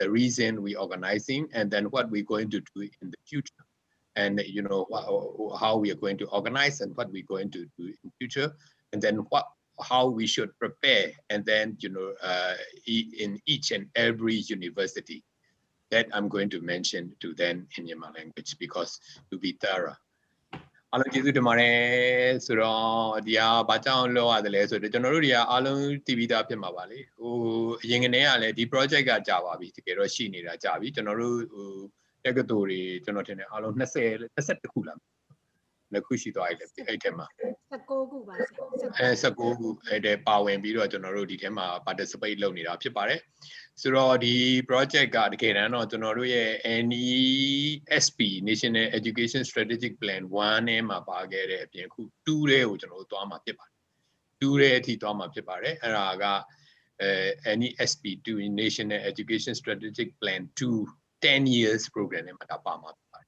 the reason we're organizing, and then what we're going to do in the future, and how we are going to organize and what we're going to do in future, and then how we should prepare, and then in each and every university that I'm going to mention to them in Myanmar language, because to be thorough. All of you tomorrow, so dia baca lo adale so the general dia along TV da pin ma ba le. Oh, yin ne ya le di project ga ja ba bi. Tike ro shi ni da ja bi. General tekatori, general tin along 20 ခုလား နှစ်ခုရှိသွားပြီလေအဲ့ထဲမှာ19ခုပါ19ခုအဲ့ဒါပါဝင်ပြီးတော့ကျွန်တော်တို့ဒီထဲမှာ participate လုပ်နေတာဖြစ်ပါတယ်ဆိုတော့ဒီ project ကတကယ်တမ်းတော့ကျွန်တော်တို့ရဲ့ NESP National Education Strategic Plan 1နဲ့မှာပါခဲ့တဲ့အပြင်ခု2တဲ့ကိုကျွန်တော်တို့သွားမှာဖြစ်ပါတယ်2တဲ့အထိသွားမှာဖြစ်ပါတယ်အဲ့ဒါကNESP 2 National Education Strategic Plan 2 10 years program နဲ့မှာပါမှာဖြစ်ပါတယ်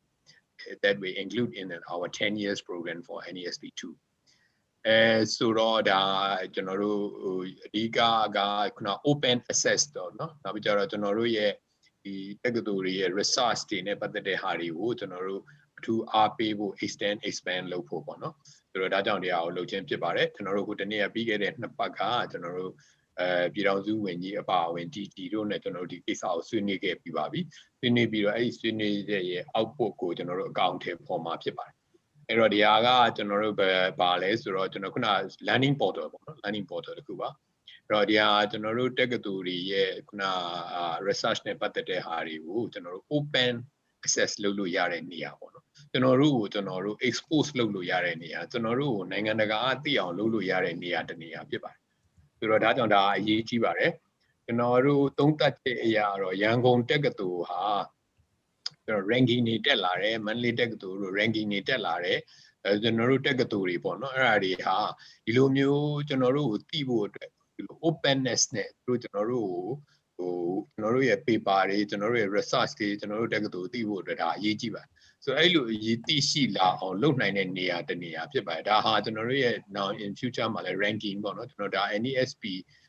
that we include in our 10 years program for NESP2. So that open access no resource to expand local no so that down the our localပြည်တော်စုဝင်ကြီးအပါအဝင်တီတို့နဲ့ကျွန်တော်တို့ဒီကိစ္စကိုဆွေးနွေးခဲ့ပြီးပါပြီဆွေးနွေးပြီးတော့အဲ့ဒီဆွေးနွေးရဲ့ output ကိုကျွန်တော်တို့အကောင့်ထဲပေါ်မှာဖြစ်ပါတယ်အဲ့တော့ဒီဟာကကျွန်တော်တို့ပါလဲဆိုတော့ကျွန်တော်ခုန learning portal ပေါ့နော် learning portal တခုပါအဲ့တော့ဒီဟာကျွန်တော်တို့တက္ကသိုလ်တွေရဲ့ခုန research နဲ့ပတ်သက်တဲ့ဟာတွေကိုကျွန်တော်တို့ open access လုပ်လို့ရတဲ့နေရာပေါ့နော်ကျွန်တော်တို့ expose လုပ်လို့ရတဲ့နေရာကျွန်တော်တို့နိုင်ငံတကာသိအောင်လုပ်လို့ရတဲ့နေရာတစ်နေရာဖြစ်ပါတယ်ဆိုတော့ဒါကြောင့်ဒါအရေးကြီးပါတယ်ကျွန်တော်တို့သုံးသပ်တဲ့အရာတော့ရန်ကုန်တက္ကသိုလ်ဟာကျွန်တော် ranking တွေတက်လာတယ်မန္တလေးတက္ကသိုလ်တို့ ranking တွေတက်လာတယ်ကျွန်တော်တို့တက္ကသိုလ်တွေပေါ့နော်အဲ့ဒါတွေဟာဒီလိုမျိုးကျွန်တော်တို့ကိုသိဖို့အတွက်ဒီလို openness နဲ့တို့ကျွန်တော်တို့ရဲ့ paper တွေကျွန်တော်တို့ရဲ့ research တွေကျွန်တော်တို့တက္ကသိုလ်သိဖို့အတွက်ဒါအရေးကြီးပါတယ်ဆိုအဲ့လိုအရေးသိရှိလာအောင်လုပ်နိုင်တဲ့နေရာတစ်နေရာဖြစ်ပါတယ်ဒါဟာကျွန်တော်တို့ရဲ့ now in future မှာလည်း ranking ပေါ့နော်ကျွန်တော်ဒါ NESP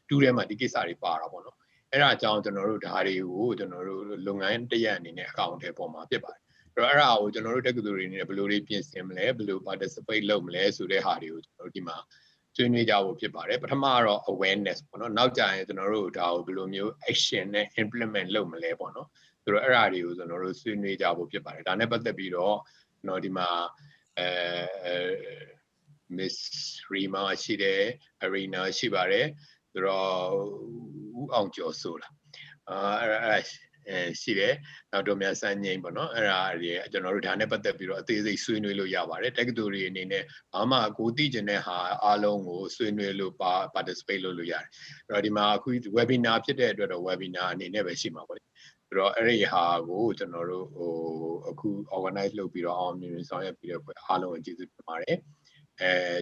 2ထဲမှာဒီကိစ္စတွေပါတာပေါ့နော်အဲ့ဒါအကြောင်းကျွန်တော်တို့ဒါတွေကိုကျွန်တော်တို့လုပ်ငန်းတရက်အနေနဲ့အကောင့်ထဲပေါ်မှာဖြစ်ပါတယ်အဲ့ဒါကိုကျွန်တော်တို့တက္ကသိုလ်တွေနဲ့ဘယ်လိုတွေပြင်ဆင်မလဲဘယ်လို participate လုပ်မလဲဆိုတဲ့ဟာတွေကိုကျွန်တော်တို့ဒီမှာဆွေးနွေးကြဖို့ဖြစ်ပါတယ်ပထမတော့ awareness ပေါ့နော်နောက်ကြရင်ကျွန်တော်တို့ဒါကိုဘယ်လိုမျိုး action နဲ့ implement လုပ်မလဲပေါ့နော်ဆိုတော့အဲ့ဒါတွေကိုကျွန်တော်တို့ဆွေးနွေးကြဖို့ဖြစ်ပါတယ်ဒါနဲ့ပတ်သက်ပြီးတော့ကျွန်တော်ဒီမှာMiss Rima ရှိတယ် Iryna ရှိပါတယ်ဆိုတော့ဦးအောင်ကျော်ဆိုလားရှိတယ်နောက်တော့မြန်စမ်းငိမ့်ပေါ့နော်အဲ့ဒါတွေကျွန်တော်တို့ဒါနဲ့ပတ်သက်ပြီးတော့အသေးစိတ်ဆွေးနွေးလို့ရပါတယ်တက္ကသိုလ်တွေအနေနဲ့ဘာမှကိုသိကျင်တဲ့ဟာအားလုံးကိုဆွေးနွေးလို့participate လုပ်လို့ရတယ်အဲ့တော့ဒီမှာအခု webinar ဖြစ်တဲ့အတွက်တော့ webinar အနေနဲ့ပဲရှိမှာပေါ့ဆိုတော့အဲ့ဒီဟာကိုကျွန်တော်တို့အခု organize လုပ်ပြီးတော့အောင်မြင်ဆောင်ရွက်ပြီးတော့အားလုံးကိုကျေးဇူးတင်ပါတယ်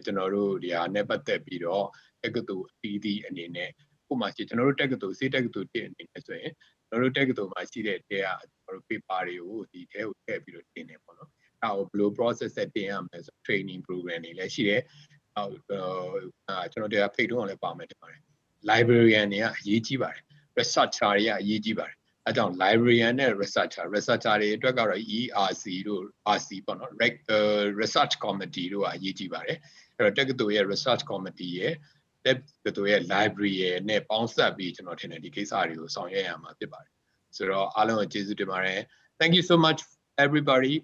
ကျွန်တော်တို့ဒီဟာနဲ့ပတ်သက်ပြီးတော့တက္ကသိုလ်အသီးသီးအနေနဲ့ဥပမာကျွန်တော်တို့တက္ကသိုလ်စေတက္ကသိုလ်တင်အနေနဲ့ဆိုရင်ကျွန်တော်တို့တက္ကသိုလ်မှာရှိတဲ့တဲကကျွန်တော်တို့ paper တွေကိုဒီထဲကိုထည့်ပြီးတော့တင်နေပေါ့နော်အဲ့ဒါကိုဘယ်လို process နဲ့တင်ရမလဲဆို training program တွေလည်းရှိတယ်ကျွန်တော်တို့ဖိတ်တော့လည်းပါမယ်တင်ပါတယ် librarian တွေကအရေးကြီးပါတယ် researcher တွေကအရေးကြီးပါတယ်အဲကြောင့် librarian နဲ့ researcher တွေအတွက်ကတော့ ERC တို့ RC ပေါ့နော် research committee တို့ကအရေးကြီးပါတယ်အဲ့တော့တက္ကသိုလ်ရဲ့ research committee ရဲ့တက္ကသိုလ်ရဲ့ library ရဲ့နဲ့ပေါင်းစပ်ပြီးကျွန်တော်ထင်တယ်ဒီကိစ္စတွေကိုဆောင်ရွက်ရမှာဖြစ်ပါတယ်ဆိုတော့အားလုံးကိုကျေးဇူးတင်ပါတယ် Thank you so much everybody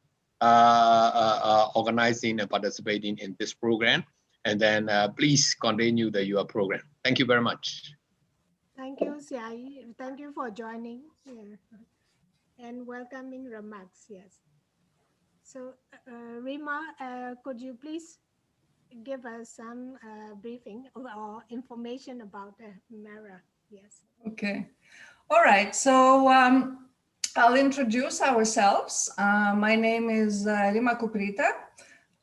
organizing and participating in this program and then please continue your program Thank you very much Thank you, Siai. Thank you for joining and welcoming remarks. Yes. So, Rima, could you please give us some briefing or information about MERA? Yes. Okay. All right. So I'll introduce ourselves. My name is Rima Kuprita,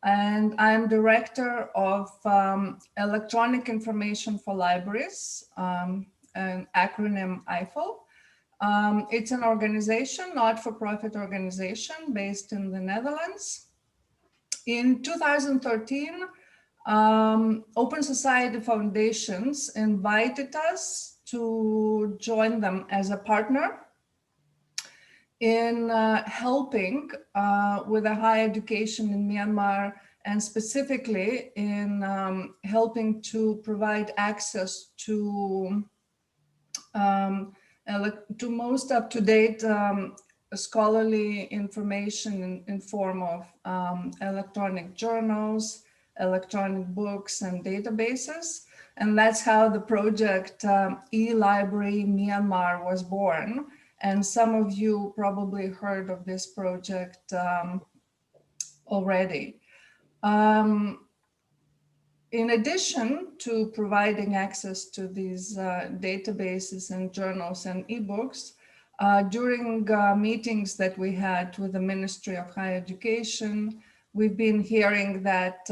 and I'm Director of Electronic Information for Libraries. An acronym EIFL. It's an organization, not-for-profit organization based in the Netherlands. In 2013, Open Society Foundations invited us to join them as a partner in helping with the higher education in Myanmar, and specifically in helping to provide access to most up-to-date scholarly information in form of electronic journals, electronic books, and databases. And that's how the project eLibrary Myanmar was born. And some of you probably heard of this project already. In addition to providing access to these databases and journals and ebooks, during meetings that we had with the Ministry of Higher Education, we've been hearing that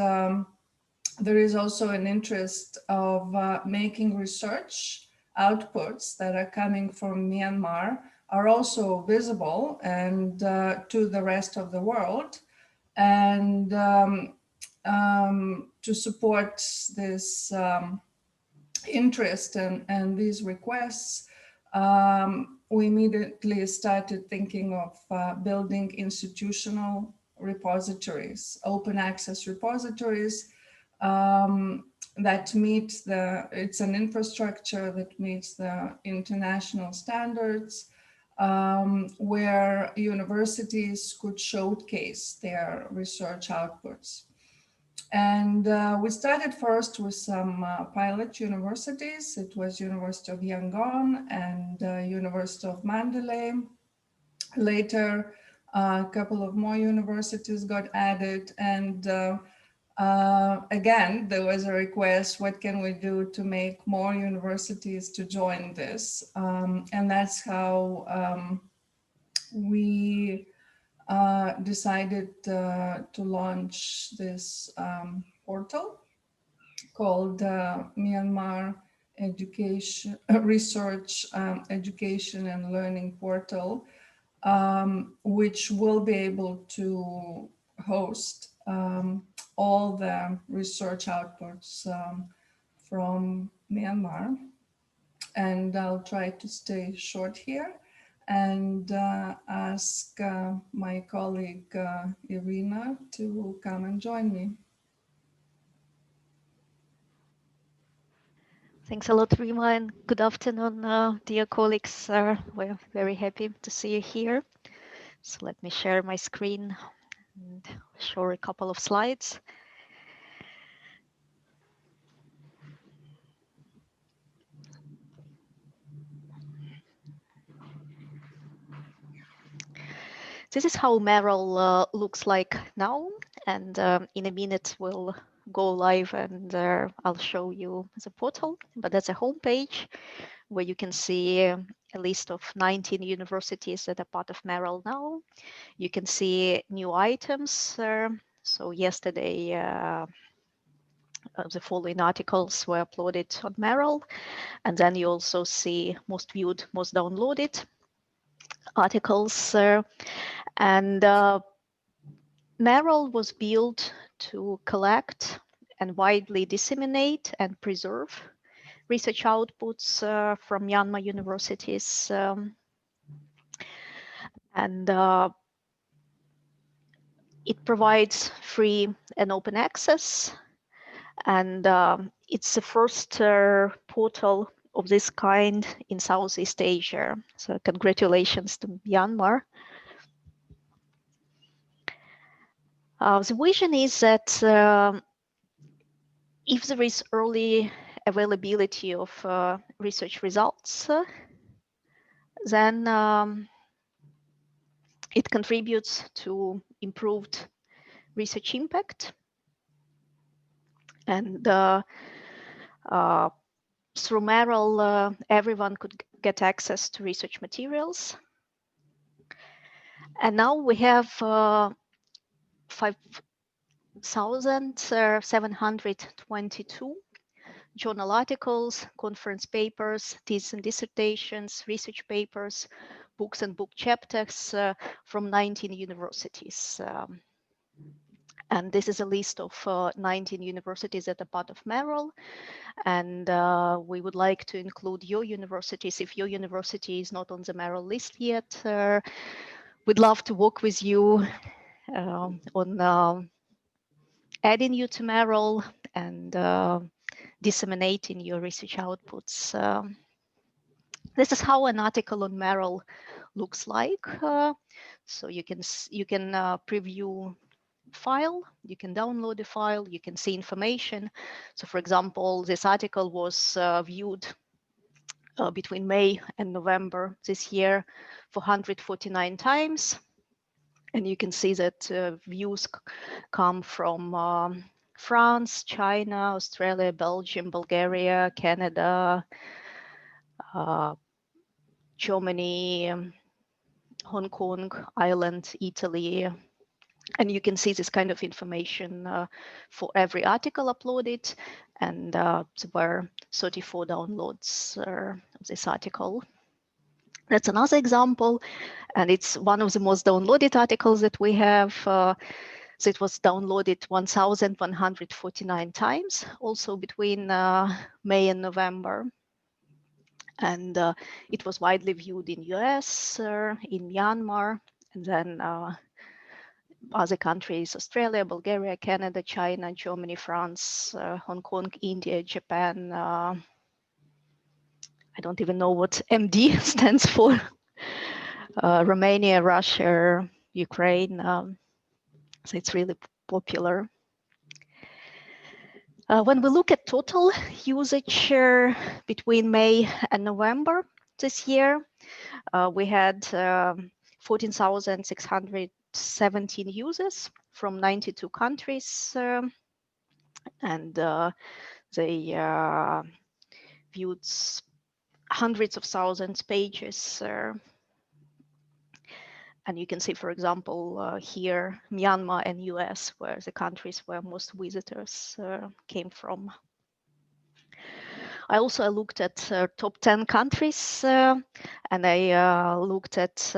there is also an interest of making research outputs that are coming from Myanmar are also visible and to the rest of the world. And to support this interest and these requests, we immediately started thinking of building institutional repositories, open access repositories that meet it's an infrastructure that meets the international standards, where universities could showcase their research outputs. And we started first with some pilot universities. It was University of Yangon and University of Mandalay. Later, a couple of more universities got added, and again, there was a request, what can we do to make more universities to join this? And that's how we decided to launch this portal called Myanmar Research, Education and Learning Portal, which will be able to host all the research outputs from Myanmar. And I'll try to stay short here and ask my colleague Iryna to come and join me. Thanks a lot, Rima, and good afternoon, dear colleagues. We're very happy to see you here. So let me share my screen and show a couple of slides. This is how MERAL looks like now, and in a minute we'll go live and I'll show you the portal, but that's a homepage where you can see a list of 19 universities that are part of MERAL now. You can see new items. So yesterday, the following articles were uploaded on MERAL, and then you also see most viewed, most downloaded articles. And MERAL was built to collect and widely disseminate and preserve research outputs from Myanmar universities. And it provides free and open access. And it's the first portal of this kind in Southeast Asia. So congratulations to Myanmar. The vision is that if there is early availability of research results, then it contributes to improved research impact. And through MERAL, everyone could get access to research materials. And now we have 5,722 journal articles, conference papers, theses and dissertations, research papers, books and book chapters from 19 universities. And this is a list of 19 universities that are part of MERAL. And we would like to include your universities. If your university is not on the MERAL list yet, we'd love to work with you on adding you to MERAL and disseminating your research outputs. This is how an article on MERAL looks like. So you can preview file, you can download the file, you can see information. So for example, this article was viewed between May and November this year for 149 times. And you can see that views come from France, China, Australia, Belgium, Bulgaria, Canada, Germany, Hong Kong, Ireland, Italy. And you can see this kind of information for every article uploaded. And there were 34 downloads of this article. That's another example. And it's one of the most downloaded articles that we have. So it was downloaded 1,149 times, also between May and November. And it was widely viewed in US, in Myanmar, and then other countries, Australia, Bulgaria, Canada, China, Germany, France, Hong Kong, India, Japan. I don't even know what MD stands for. Romania, Russia, Ukraine. So it's really popular. When we look at total usage between May and November this year, we had 14,617 users from 92 countries, and they viewed hundreds of thousands pages. And you can see, for example, here, Myanmar and US, where the countries where most visitors came from. I also looked at top 10 countries, and I looked at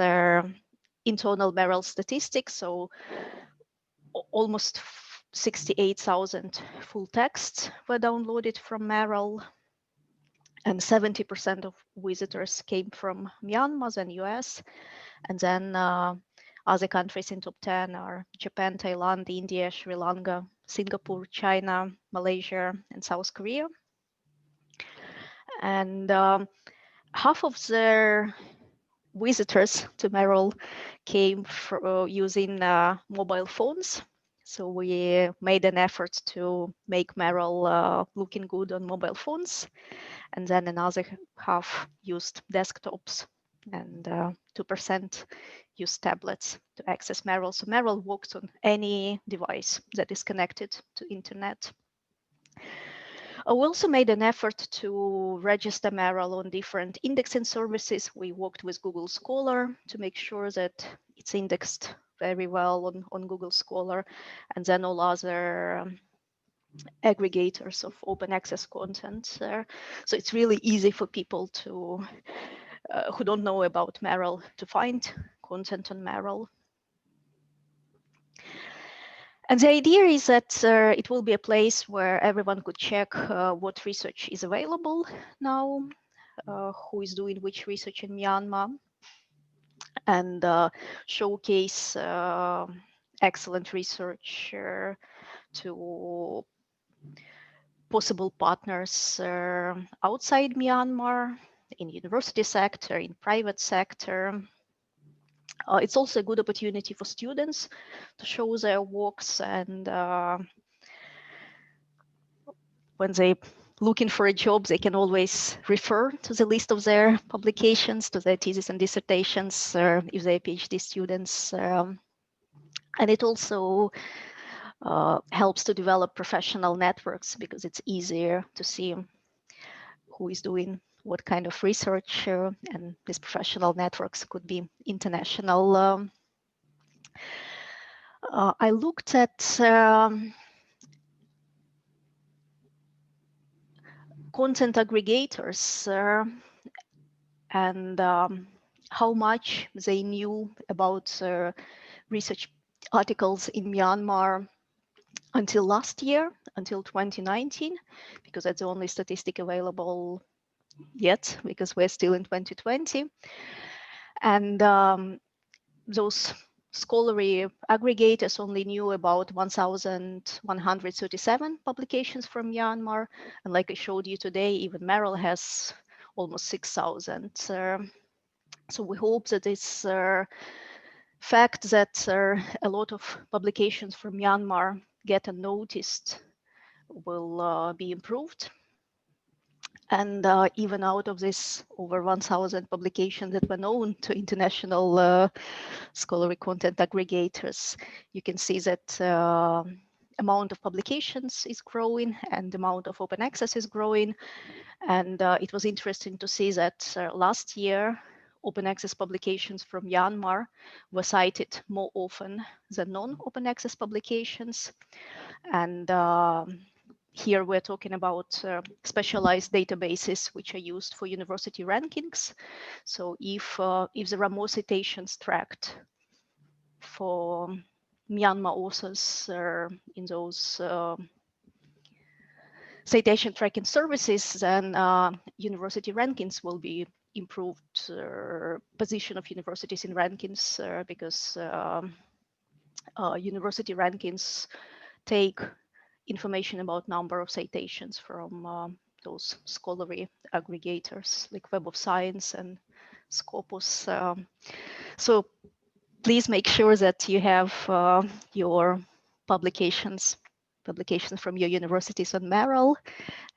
internal MERAL statistics. So almost 68,000 full texts were downloaded from MERAL, and 70% of visitors came from Myanmar and US. And then other countries in top 10 are Japan, Thailand, India, Sri Lanka, Singapore, China, Malaysia, and South Korea. And half of their visitors to MERAL came using mobile phones. So we made an effort to make MERAL looking good on mobile phones. And then another half used desktops, and 2% use tablets to access MERAL. So MERAL works on any device that is connected to internet. We also made an effort to register MERAL on different indexing services. We worked with Google Scholar to make sure that it's indexed very well on Google Scholar, and then all other aggregators of open access content. So it's really easy for people to who don't know about MERAL to find content on MERAL. And the idea is that it will be a place where everyone could check what research is available now, who is doing which research in Myanmar, and showcase excellent research to possible partners outside Myanmar, in university sector, in private sector. It's also a good opportunity for students to show their works, and when they looking for a job, they can always refer to the list of their publications, to their thesis and dissertations, if they're PhD students. And it also helps to develop professional networks, because it's easier to see who is doing what kind of research, and these professional networks could be international. I looked at content aggregators and how much they knew about research articles in Myanmar until last year, until 2019, because that's the only statistic available yet, because we're still in 2020. And those scholarly aggregators only knew about 1,137 publications from Myanmar. And like I showed you today, even MERAL has almost 6,000. So we hope that this fact that a lot of publications from Myanmar get unnoticed will be improved. And even out of this over 1,000 publications that were known to international scholarly content aggregators, you can see that amount of publications is growing and the amount of open access is growing. And it was interesting to see that last year, open access publications from Myanmar were cited more often than non-open access publications. And here we're talking about specialized databases which are used for university rankings. So if there are more citations tracked for Myanmar authors in those citation tracking services, then university rankings will be improved. Position of universities in rankings because university rankings take information about number of citations from those scholarly aggregators like Web of Science and Scopus. So please make sure that you have your publications from your universities on MERAL,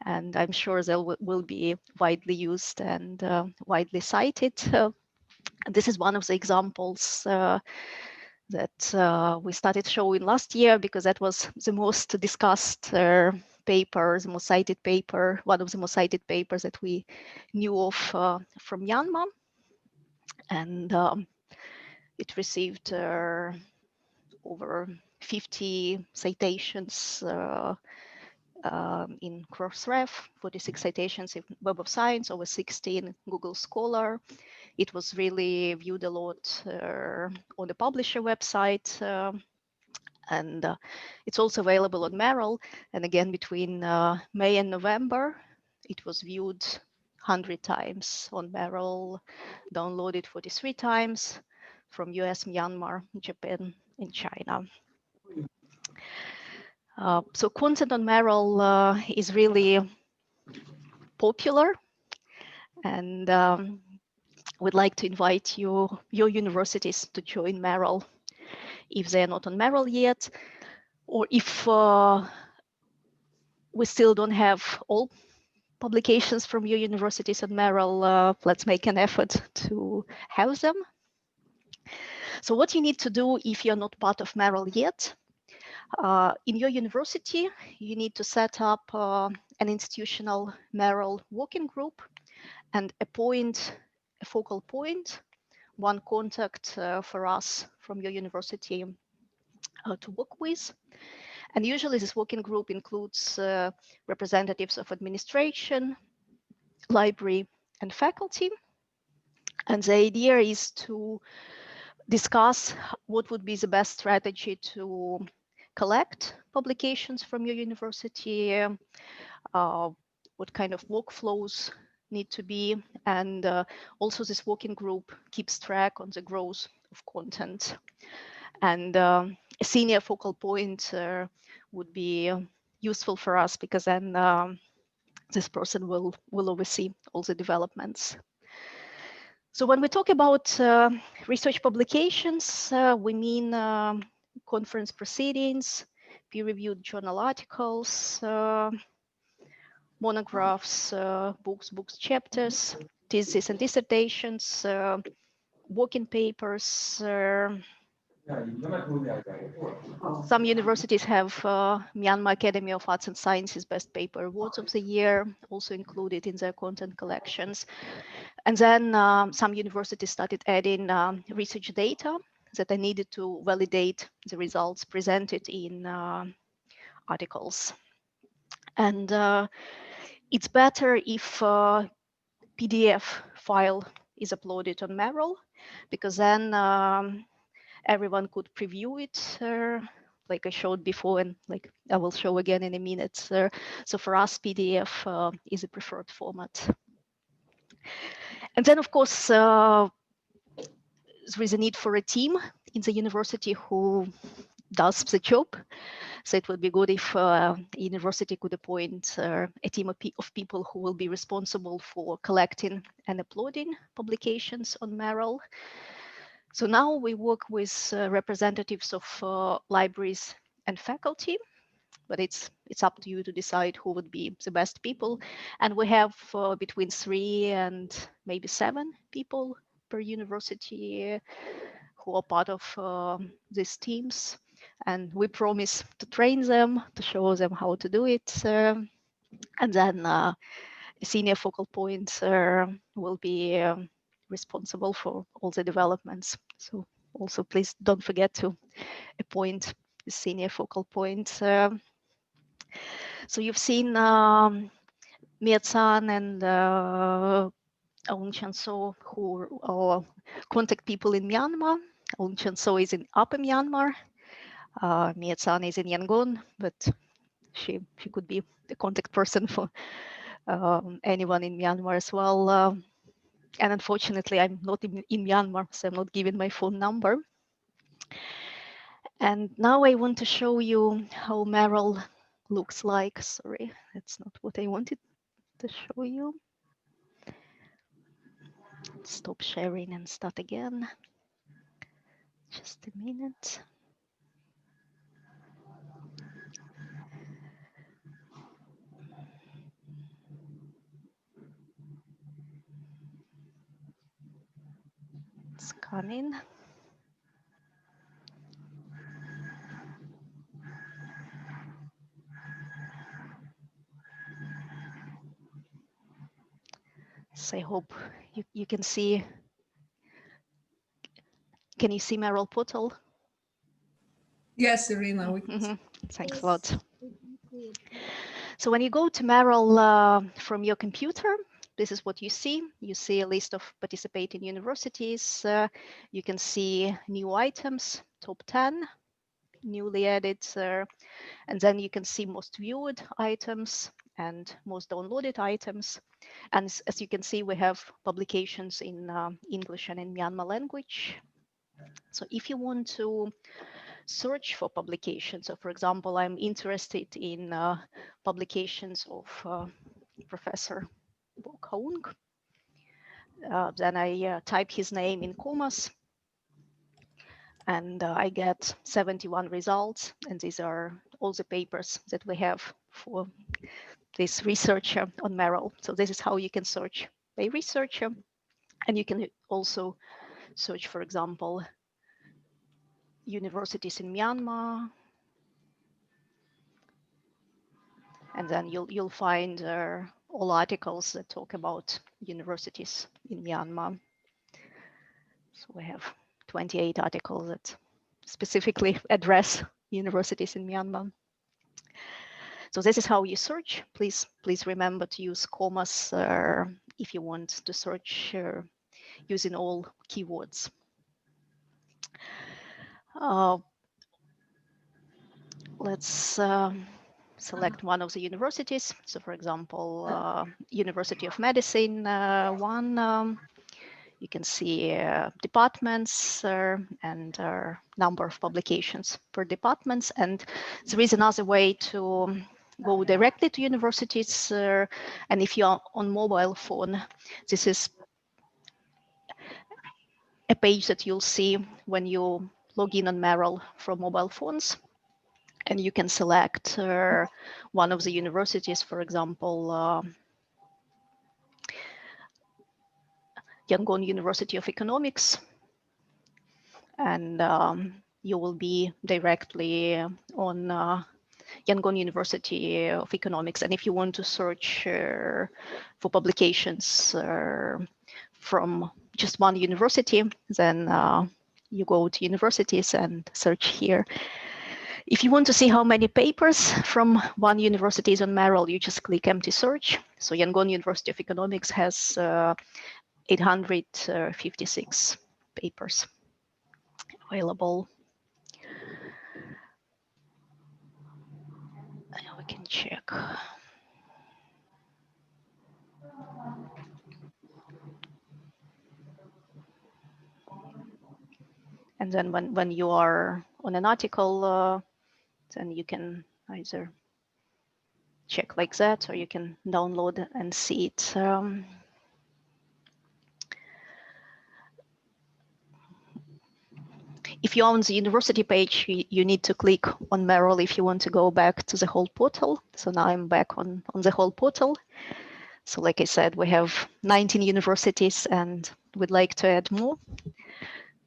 and I'm sure they will be widely used and widely cited. This is one of the examples that we started showing last year because that was the most discussed paper, the most cited paper, one of the most cited papers that we knew of from Myanmar. And it received over 50 citations in Crossref, 46 citations in Web of Science, over 60 in Google Scholar. It was really viewed a lot on the publisher website. And it's also available on MERAL. And again, between May and November, it was viewed 100 times on MERAL, downloaded 43 times from US, Myanmar, Japan, and China. So content on MERAL is really popular, and we'd like to invite your universities to join MERAL if they're not on MERAL yet, or if we still don't have all publications from your universities on MERAL, let's make an effort to have them. So what you need to do if you're not part of MERAL yet, in your university, you need to set up an institutional MERAL working group and appoint a focal point, one contact for us from your university to work with. And usually this working group includes representatives of administration, library, and faculty. And the idea is to discuss what would be the best strategy to collect publications from your university, what kind of workflows need to be, and also this working group keeps track on the growth of content. And a senior focal point would be useful for us because then this person will oversee all the developments. So when we talk about research publications, we mean conference proceedings, peer-reviewed journal articles, monographs, books, chapters, theses and dissertations, working papers. Some universities have Myanmar Academy of Arts and Sciences Best Paper Awards of the Year, also included in their content collections. And then some universities started adding research data that are needed to validate the results presented in articles. And it's better if PDF file is uploaded on MERAL, because then everyone could preview it like I showed before, and like I will show again in a minute. So for us, PDF is a preferred format. And then, of course, there is a need for a team in the university who does the job. So it would be good if the university could appoint a team of people who will be responsible for collecting and uploading publications on MERAL. So now we work with representatives of libraries and faculty, but it's up to you to decide who would be the best people. And we have between 3 and maybe 7 people per university who are part of these teams. And we promise to train them, to show them how to do it. And then a senior focal point will be responsible for all the developments. So also please don't forget to appoint the senior focal point. So you've seen Mia-san and Aung San Suu, who are contact people in Myanmar. Aung San Suu is in Upper Myanmar. Mia-san is in Yangon, but she could be the contact person for anyone in Myanmar as well. And unfortunately, I'm not in Myanmar, so I'm not giving my phone number. And now I want to show you how MERAL looks like. Sorry, that's not what I wanted to show you. Stop sharing and start again. Just a minute. It's coming. So I hope you can see. Can you see MERAL Portal? Yes, Iryna. Thanks Yes, a lot. we can see it. So when you go to MERAL from your computer, this is what you see. You see a list of participating universities. You can see new items, top 10, newly added, and then you can see most viewed items and most downloaded items. And as you can see, we have publications in English and in Myanmar language. So if you want to search for publications, so for example, I'm interested in publications of Professor Bo Kaung, then I type his name in commas, and I get 71 results. And these are all the papers that we have for this researcher on MERAL. So this is how you can search by researcher. And you can also search, for example, universities in Myanmar. And then you'll find all articles that talk about universities in Myanmar. So we have 28 articles that specifically address universities in Myanmar. So this is how you search. Please remember to use commas if you want to search using all keywords. Let's select one of the universities. So for example, University of Medicine, one. You can see departments and number of publications per departments. And there is another way to go directly to universities. And if you're on mobile phone, this is a page that you'll see when you log in on MERAL from mobile phones. And you can select one of the universities, for example, Yangon University of Economics. And you will be directly on Yangon University of Economics. And if you want to search for publications from just one university, then you go to universities and search here. If you want to see how many papers from one university is on MERAL, you just click empty search. So Yangon University of Economics has 856 papers available. We can check. And then when you are on an article, then you can either check like that, or you can download and see it. If you're on the university page, you need to click on MERAL if you want to go back to the whole portal. So now I'm back on the whole portal. So like I said, we have 19 universities and we'd like to add more.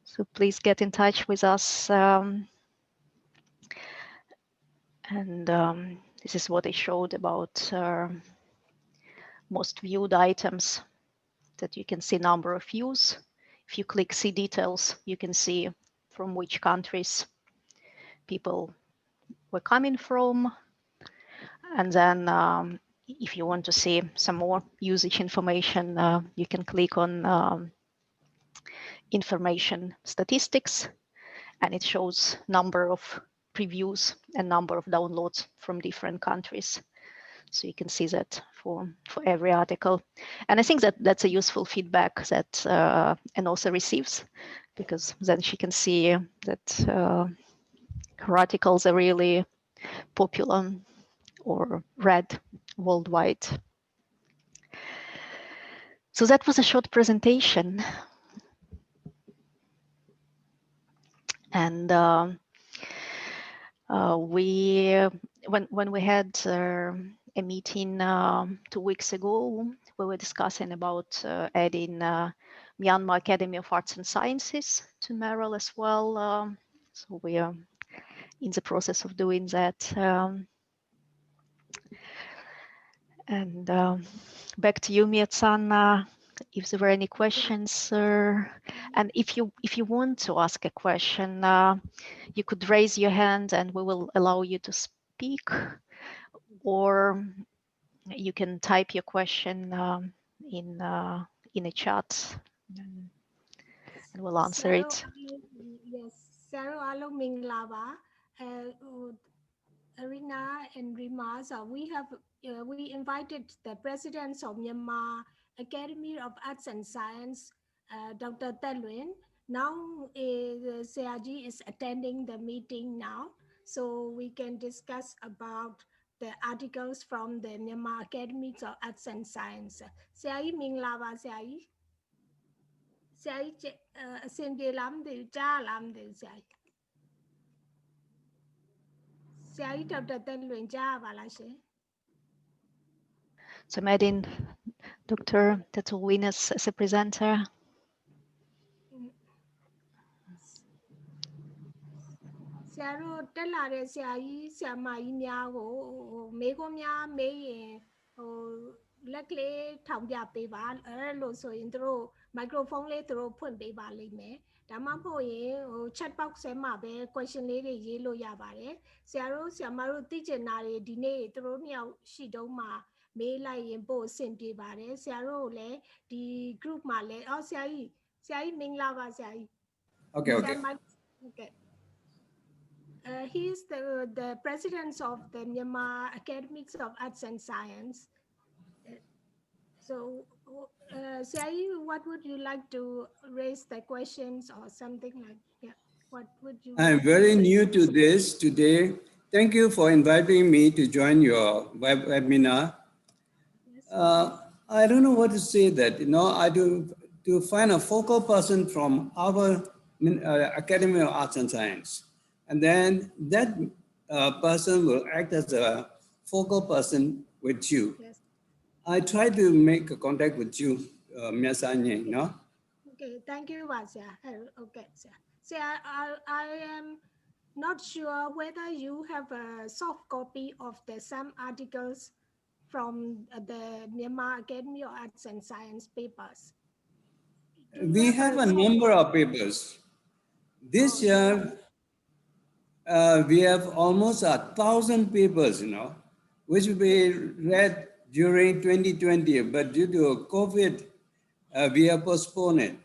So please get in touch with us. This is what I showed about most viewed items, that you can see number of views. If you click see details, you can see from which countries people were coming from. And then if you want to see some more usage information, you can click on information statistics, and it shows number of previews and number of downloads from different countries. So you can see that for every article. And I think that that's a useful feedback that an author receives, because then she can see that her articles are really popular or read worldwide. So that was a short presentation. And when we had a meeting 2 weeks ago, we were discussing about adding Myanmar Academy of Arts and Sciences to MERAL as well. So we are in the process of doing that. And back to you, Miyat-san, if there were any questions, and if you want to ask a question, you could raise your hand and we will allow you to speak, or you can type your question in a chat, and we'll answer it. Yes, Sarah Alo Minglava, Iryna and Rima. So we invited the presidents of Myanmar Academy of Arts and Science, Dr. Telwin. Now Seaji is attending the meeting now, so we can discuss about the articles from the Myanmar Academy of Arts and Science. Seaji Minglava, Seaji. Seaji, Cindy Lam, the Jalam, the Seaji. Dr. Telwin Javalashe. So I'm adding Dr. Telwin as a presenter. Saro Telare Sai Samainiago, Megomia May Luckily Tambia Peba, so intro microphone later open Beba Lime, Damapo, chat box Emabe, question lady yellow Yabare, Saro Samaru Tijanari, Dine, Tronia, Shidoma, May lie in both Sinti Bare, Saro Le, the group Male, or Sai Minglava Sai. Okay. Okay. He is the president of the Myanmar Academies of Arts and Science. So, Sai, what would you like to raise the questions or something like? Yeah, what would you? I'm very new to this today. Thank you for inviting me to join your webinar. Yes. I don't know what to say that, I do to find a focal person from our Academy of Arts and Science. And then that person will act as a focal person with you. Yes. I try to make a contact with you, Miyasanye, no? Okay, thank you, Vasya. Okay, so I am not sure whether you have a soft copy of the some articles from the Myanmar Academy of Arts and Science papers. We have a number of papers. This year, we have almost 1,000 papers, which we read during 2020, but due to COVID, we have postponed it.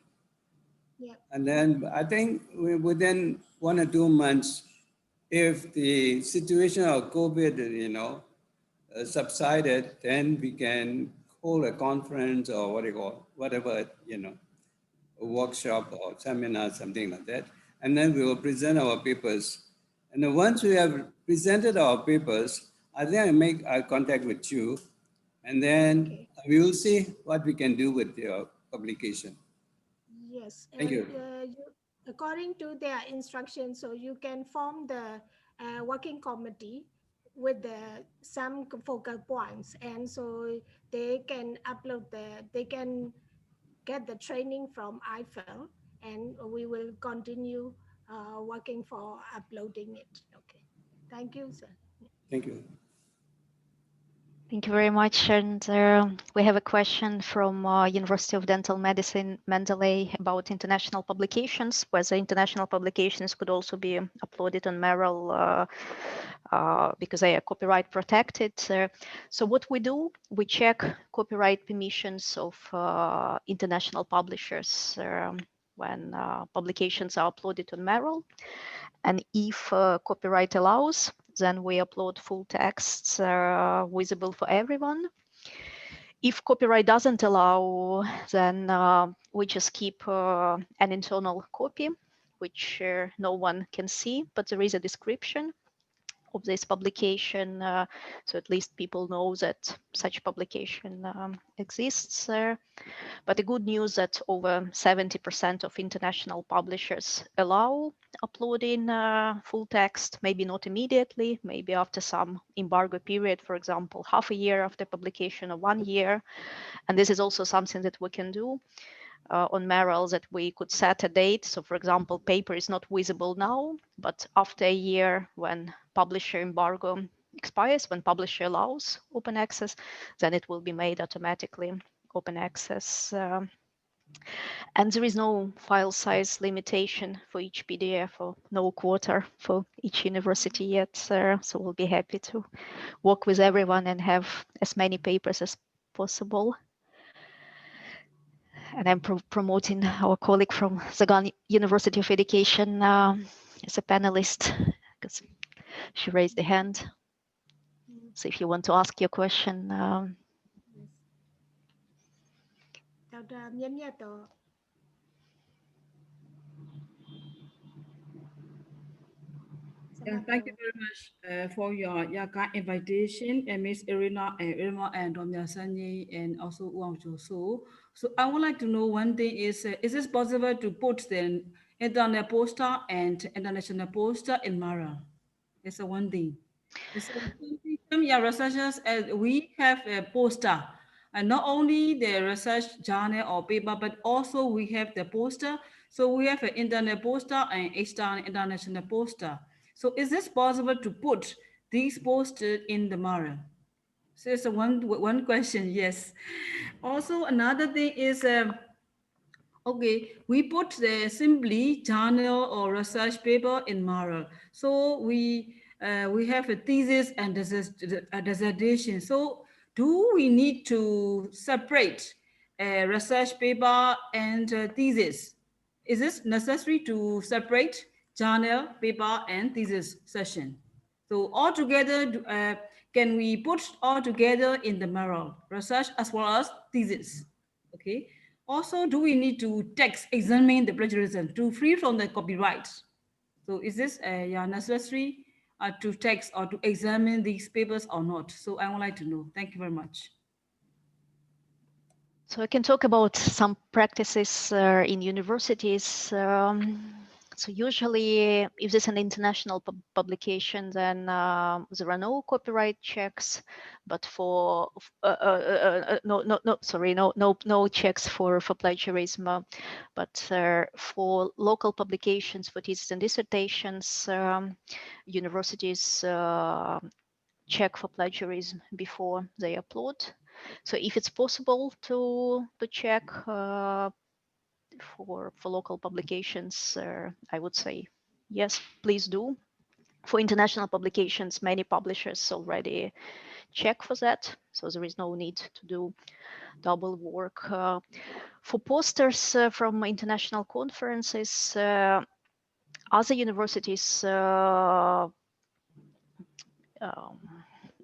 Yeah. And then I think within 1 or 2 months, if the situation of COVID, subsided, then we can hold a conference or whatever, a workshop or seminar, something like that. and then we will present our papers. And then once we have presented our papers, I think I make eye contact with you, and then Okay. we will see what we can do with your publication. Yes, Thank and you. according to their instructions, so you can form the working committee with some focal points, and so they can they can get the training from EIFL, and we will continue working for uploading it. Okay, thank you, sir. Thank you. Thank you very much. And we have a question from University of Dental Medicine, Mandalay, about international publications, whether international publications could also be uploaded on MERAL because they are copyright protected. So what we do, we check copyright permissions of international publishers when publications are uploaded on MERAL. And if copyright allows, then we upload full texts visible for everyone. If copyright doesn't allow, then we just keep an internal copy, which no one can see, but there is a description of this publication, so at least people know that such publication exists. But the good news that over 70% of international publishers allow uploading full text, maybe not immediately, maybe after some embargo period, for example, half a year after publication or 1 year. And this is also something that we can do on MERAL, that we could set a date. So for example, paper is not visible now, but after a year when publisher embargo expires, when publisher allows open access, then it will be made automatically open access. And there is no file size limitation for each PDF or no quota for each university yet. So we'll be happy to work with everyone and have as many papers as possible. And I'm promoting our colleague from Zagan University of Education as a panelist because she raised the hand. So if you want to ask your question. Yes. Dr. Myanmar. Thank you very much for your kind invitation, Miss Iryna and Irma and Domya Sanyi and also Wang Soe. So I would like to know one thing is it possible to put the internet poster and international poster in Mara? It's one thing. So some researchers, we have a poster, and not only the research journal or paper, but also we have the poster. So we have an internet poster and external international poster. So is this possible to put these posters in the Mara? So it's one question, yes. Also, another thing is, okay, we put the simply journal or research paper in Mara. So we have a thesis and a dissertation. So do we need to separate a research paper and thesis? Is this necessary to separate journal, paper, and thesis session? So all together, can we put all together in the MERAL, research as well as thesis? Okay. Also, do we need to text examine the plagiarism to free from the copyright? So is this necessary to text or to examine these papers or not? So I would like to know. Thank you very much. So I can talk about some practices in universities. So usually, if there's an international publication, then there are no copyright checks. But for no checks for plagiarism. But for local publications, for theses and dissertations, universities check for plagiarism before they upload. So if it's possible to check for local publications, I would say yes, please do. For international publications, many publishers already check for that, so there is no need to do double work. For posters from international conferences, other universities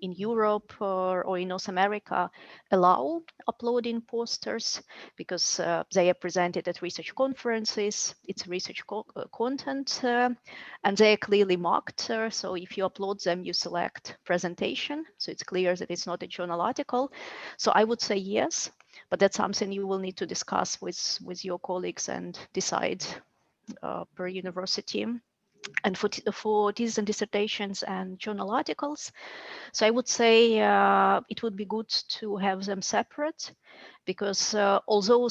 in Europe or in North America allow uploading posters because they are presented at research conferences, it's research content, and they are clearly marked. So if you upload them, you select presentation. So it's clear that it's not a journal article. So I would say yes, but that's something you will need to discuss with your colleagues and decide per university. And for theses and dissertations and journal articles, so I would say it would be good to have them separate because although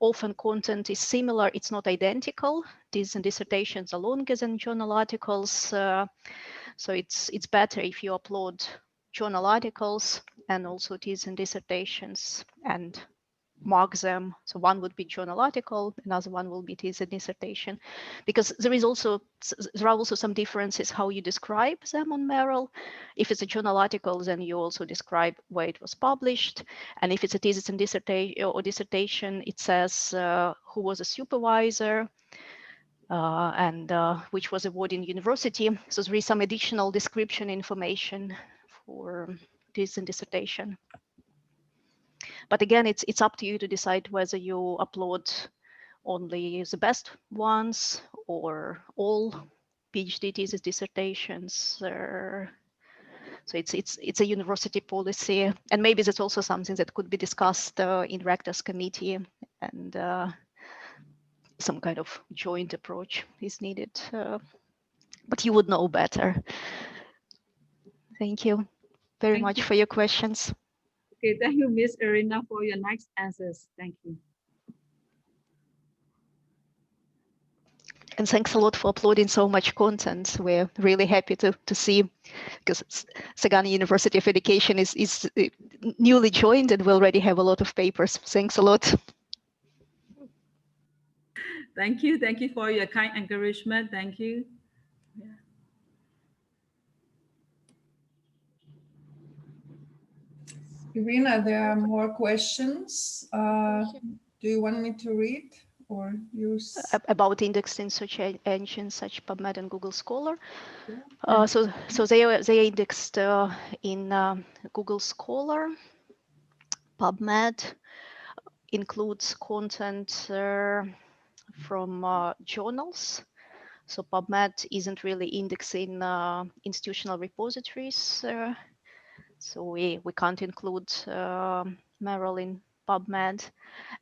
often content is similar, it's not identical. Theses and dissertations are longer than journal articles. So it's better if you upload journal articles and also theses and dissertations and mark them. So one would be journal article, another one will be thesis and dissertation, because there are also some differences how you describe them on MERAL. If it's a journal article, then you also describe where it was published, and if it's a thesis and dissertation, it says who was a supervisor and which was awarding university. So there is some additional description information for thesis and dissertation. But again, it's up to you to decide whether you upload only the best ones or all PhD thesis dissertations. So it's a university policy, and maybe that's also something that could be discussed in Rectors Committee, and some kind of joint approach is needed. But you would know better. Thank you very much for your questions. Okay, thank you, Ms. Iryna, for your nice answers. Thank you. And thanks a lot for uploading so much content. We're really happy to see, because Sagana University of Education is newly joined and we already have a lot of papers. Thanks a lot. Thank you. Thank you for your kind encouragement. Thank you. Yeah. Iryna, there are more questions. Do you want me to read or use? About indexing search engines such PubMed and Google Scholar. Yeah. So they are indexed in Google Scholar. PubMed includes content from journals. So PubMed isn't really indexing institutional repositories. So we can't include MERAL in PubMed.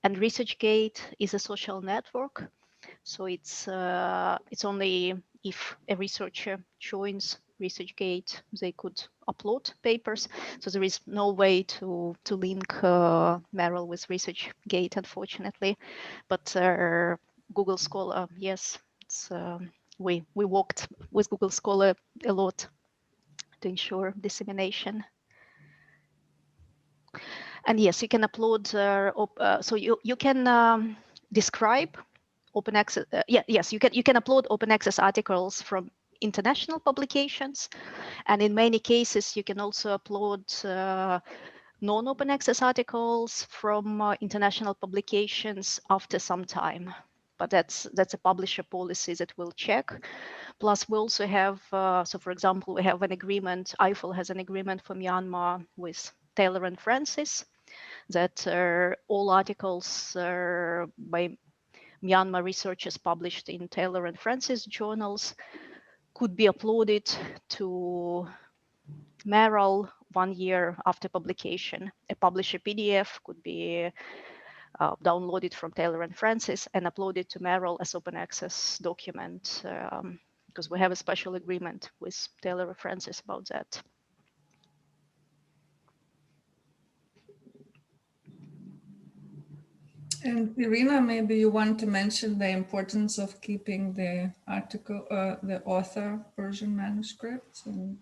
And ResearchGate is a social network. So it's only if a researcher joins ResearchGate, they could upload papers. So there is no way to link MERAL with ResearchGate, unfortunately. But Google Scholar, yes, it's, we worked with Google Scholar a lot to ensure dissemination. And yes, you can upload. So you can describe open access. Yes, you can upload open access articles from international publications, and in many cases you can also upload non-open access articles from international publications after some time. But that's a publisher policy that we'll check. Plus, we also have, so for example, we have an agreement. EIFL has an agreement for Myanmar with Taylor and Francis, that all articles by Myanmar researchers published in Taylor and Francis journals could be uploaded to MERAL 1 year after publication. A publisher PDF could be downloaded from Taylor and Francis and uploaded to MERAL as open access document, because we have a special agreement with Taylor and Francis about that. And Iryna, maybe you want to mention the importance of keeping the article, the author version manuscripts. And,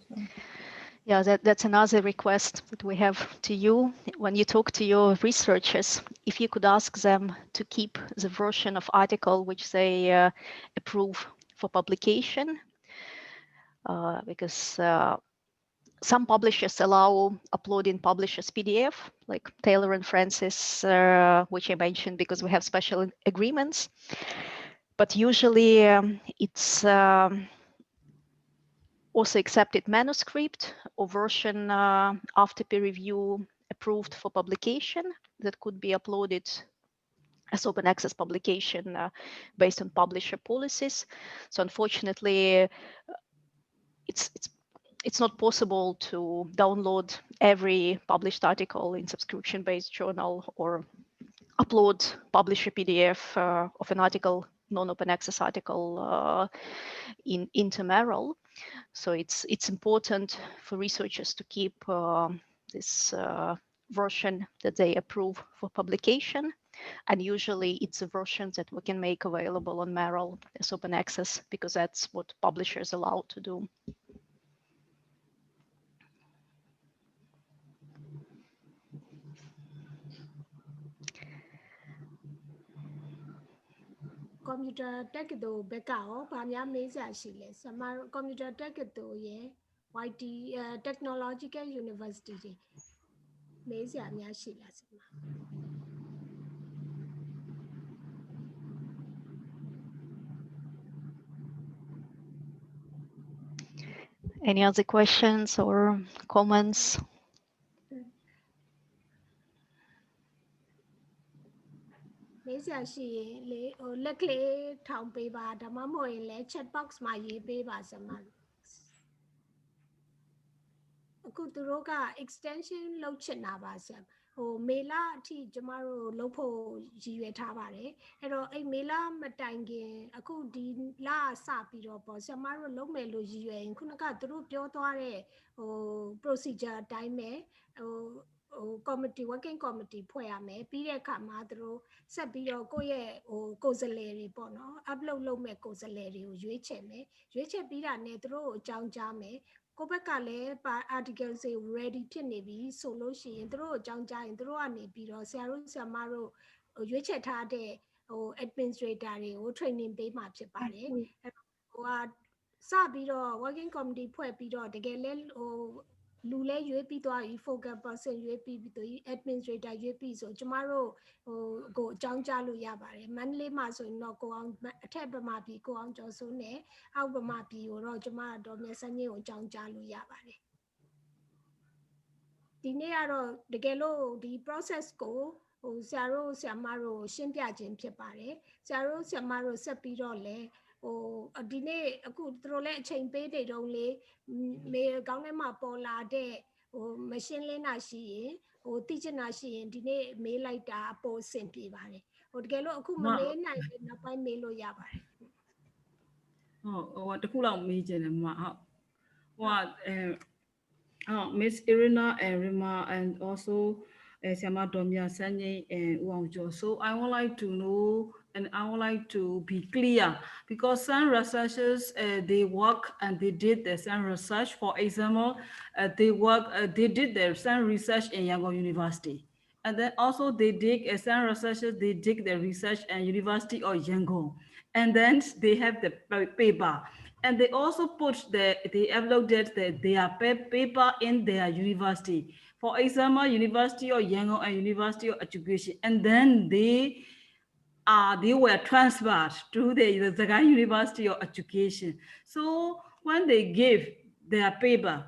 Yeah, that's another request that we have to you. When you talk to your researchers, if you could ask them to keep the version of article which they approve for publication, because some publishers allow uploading publishers PDF, like Taylor and Francis, which I mentioned because we have special agreements. But usually it's also accepted manuscript or version after peer review approved for publication that could be uploaded as open access publication based on publisher policies. So unfortunately, it's not possible to download every published article in subscription-based journal or upload, publish a PDF of an article, non-open access article into MERAL. So it's important for researchers to keep this version that they approve for publication. And usually it's a version that we can make available on MERAL as open access, because that's what publishers are allowed to do. computer တက္ကသိုလ်ဘက်ကရောဗာများမေးစရာရှိလဲဆမ computer တက္ကသိုလ်ရဲ့ YT Technological University တွေမေးစရာများရှိလားဆမ Any other questions or comments? မေးစရာရှိရင်လေဟိုလက်ကလေးထောင်ပေးပါဒါမှမဟုတ်ရင်လည်း chat box မှာရေးပေးပါဆမအခုသူတို့က extension လုပ်ချင်တာပါဆရာဟိုမေလအထိကျမတို့လုပ်ဖို့ရည်ရွယ်ထားပါတယ်အဲ့တော့အဲ့မေလမတိုင်ခင်အခုဒီလစပြီးတော့ပေါ့ဆရာမတို့လုပ်မယ်လို့ရည်ရွယ်ရင်ခုနကသူတို့ပြောသွားတဲ့ဟို procedure အတိုင်းပဲဟိုcommittee working committee ဖွဲ့ရမယ်ပြီးတဲ့အခါမှာသူတို့ဆက်ပြီးတော့ကိုယ့်ရဲ့ဟိုကိုယ်စားလှယ်တွေပေါ့နော် upload လုပ်မဲ့ကိုယ်စားလှယ်တွေကိုရွေးချယ်မယ်ရွေးချယ်ပြီးတာနဲ့သူတို့ကိုအကြောင်းကြားမယ်ကိုယ့်ဘက်ကလည်း article တွေ ready ဖြစ်နေပြီဆိုလို့ရှိရင်သူတို့အကြောင်းကြားရင်သူတို့ကနေပြီးတော့ဆရာတို့ဆရာမတို့ရွေးချယ်ထားတဲ့ဟို administrator တွေကို training ပေးမှာဖြစ်ပါတယ်အဲ့ဟိုကစပြီးတော့ working committee ဖွဲ့ပြီးတော့တကယ်လဲဟိုလူလဲရွေးပြီးသွားပြီ focal person ရွေးပြီးပြီး administrator ရွေးပြီးဆိုကျမတို့ဟိုကိုအကြောင်းကြားလို့ရပါတယ်မန္တလေးမှာဆိုရင်တော့ကိုအောင်အထက်ဗမာပြည်ကိုအောင်ကျော်စိုးနဲ့အောက်ဗမာပြည်ကိုတော့ကျမတို့မြတ်စန်းကြီးကိုအကြောင်းကြားလို့ရပါတယ်ဒီနေ့ကတော့တကယ်လို့ဒီ process ကိုဟိုဆရာတို့ဆရာမတို့ရှင်းပြခြင်းဖြစ်ပါတယ်ဆရာတို့ဆရာမတို့ဆက်ပြီးတော့လဲဟိုဒီနေ့အခုသူတို့လည်းအချိန်ပေးနေတော့လေမေကောင်းထဲမှာပေါ်လာတဲ့ဟိုမရှင်းလင်းတာရှိရင်ဟိုသိချင်တာရှိရင်ဒီနေ့မေးလိုက်တာပို့ဆင်ပြေပါတယ်ဟိုတကယ်လို့အခုမမေးနိုင်ရင်နောက်ပိုင်းမေးလို့ရပါတယ်ဟုတ်တခုလောက်မေးချင်တယ်မဟုတ်ဟိုMiss Iryna and Rima and also Siama Domya Sanye and Uangjo. So I would like to know and I would like to be clear because some researchers they work and they did some research. For example, they did their some research in Yangon University. And then also they did some researchers they did their research in University of Yangon. And then they have the paper. And they also put they uploaded their paper in their university. For example, University of Yangon and University of Education. And then they were transferred to the Zagai University of Education. So when they gave their paper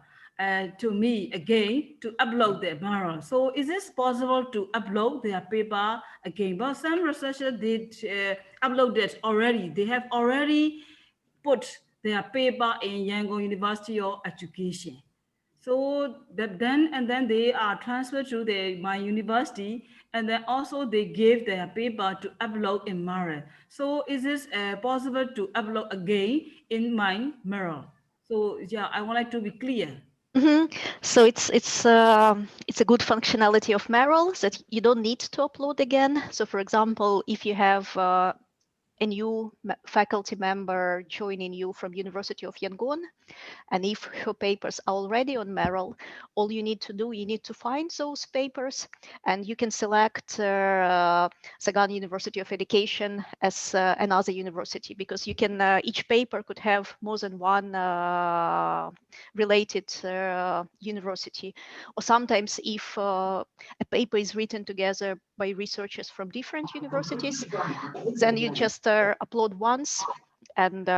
to me again to upload their MERAL. So is it possible to upload their paper again? But some researchers did upload it already. They have already put their paper in Yangon University of Education. So then they are transferred to my university, and then also they gave their paper to upload in MERAL. So is this possible to upload again in my MERAL? So yeah, I would like to be clear. So it's a good functionality of MERAL that you don't need to upload again. So for example, if you have a new faculty member joining you from University of Yangon, and if her papers are already on MERAL, all you need to do, you need to find those papers, and you can select Sagan University of Education as another university, because you can each paper could have more than one related university. Or sometimes if a paper is written together by researchers from different universities, then you just upload once, and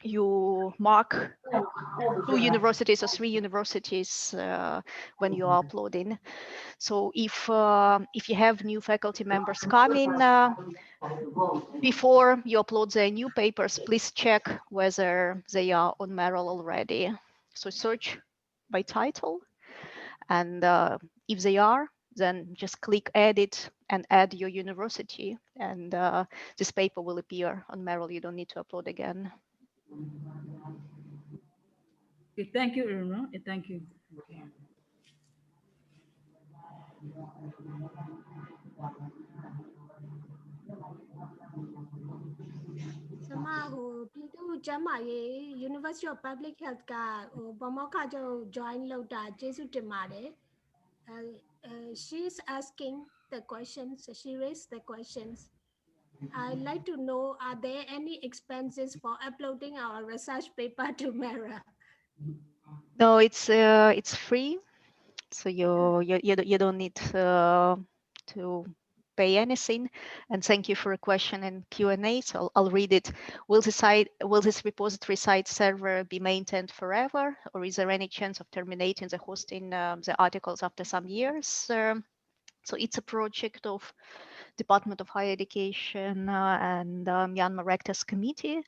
you mark 2 universities or 3 universities when you are uploading. So if you have new faculty members coming, before you upload their new papers, please check whether they are on MERAL already. So search by title, and if they are, then just click edit and add your university, and this paper will appear on MERAL. You don't need to upload again. Okay, thank you, Iryna. Thank you. University of Public Health ကဟိုဗမောက္ခချုပ် join လုပ်တာကျေးဇူးတင်ပါတယ် she's asking the questions, she raised the questions. I'd like to know, are there any expenses for uploading our research paper to MERA? No, it's free, so you don't need to pay anything. And thank you for a question in Q&A. So I'll read it. Will this repository site server be maintained forever, or is there any chance of terminating the hosting the articles after some years? So it's a project of Department of Higher Education and Myanmar Rectors Committee,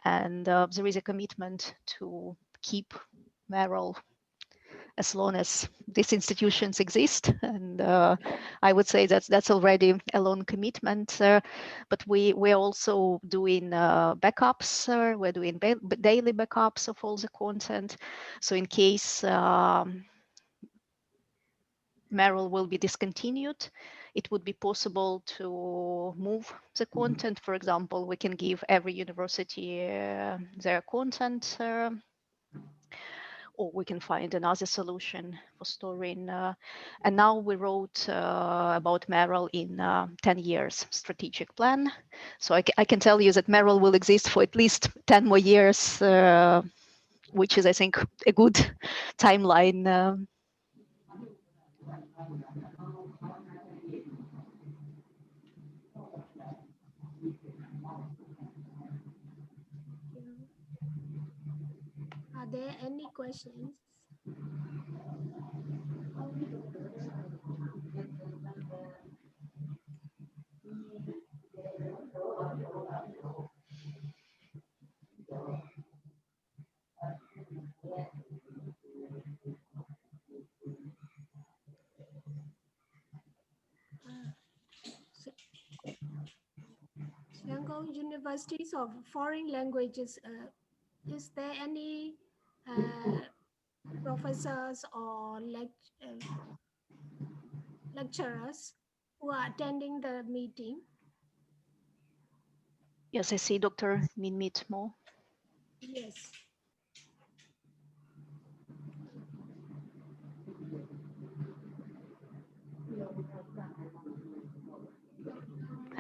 and there is a commitment to keep MERAL as long as these institutions exist, and I would say that's already a long commitment. But we're also doing backups. We're doing daily backups of all the content. So in case MERAL will be discontinued, it would be possible to move the content. For example, we can give every university their content, or we can find another solution for storing. And now we wrote about MERAL in 10 years strategic plan. So I can tell you that MERAL will exist for at least 10 more years, which is, I think, a good timeline. Are there any questions? Yangon Universities of Foreign Languages, is there any professors or lecturers who are attending the meeting? Yes, I see Dr. Minmit Mo. Yes.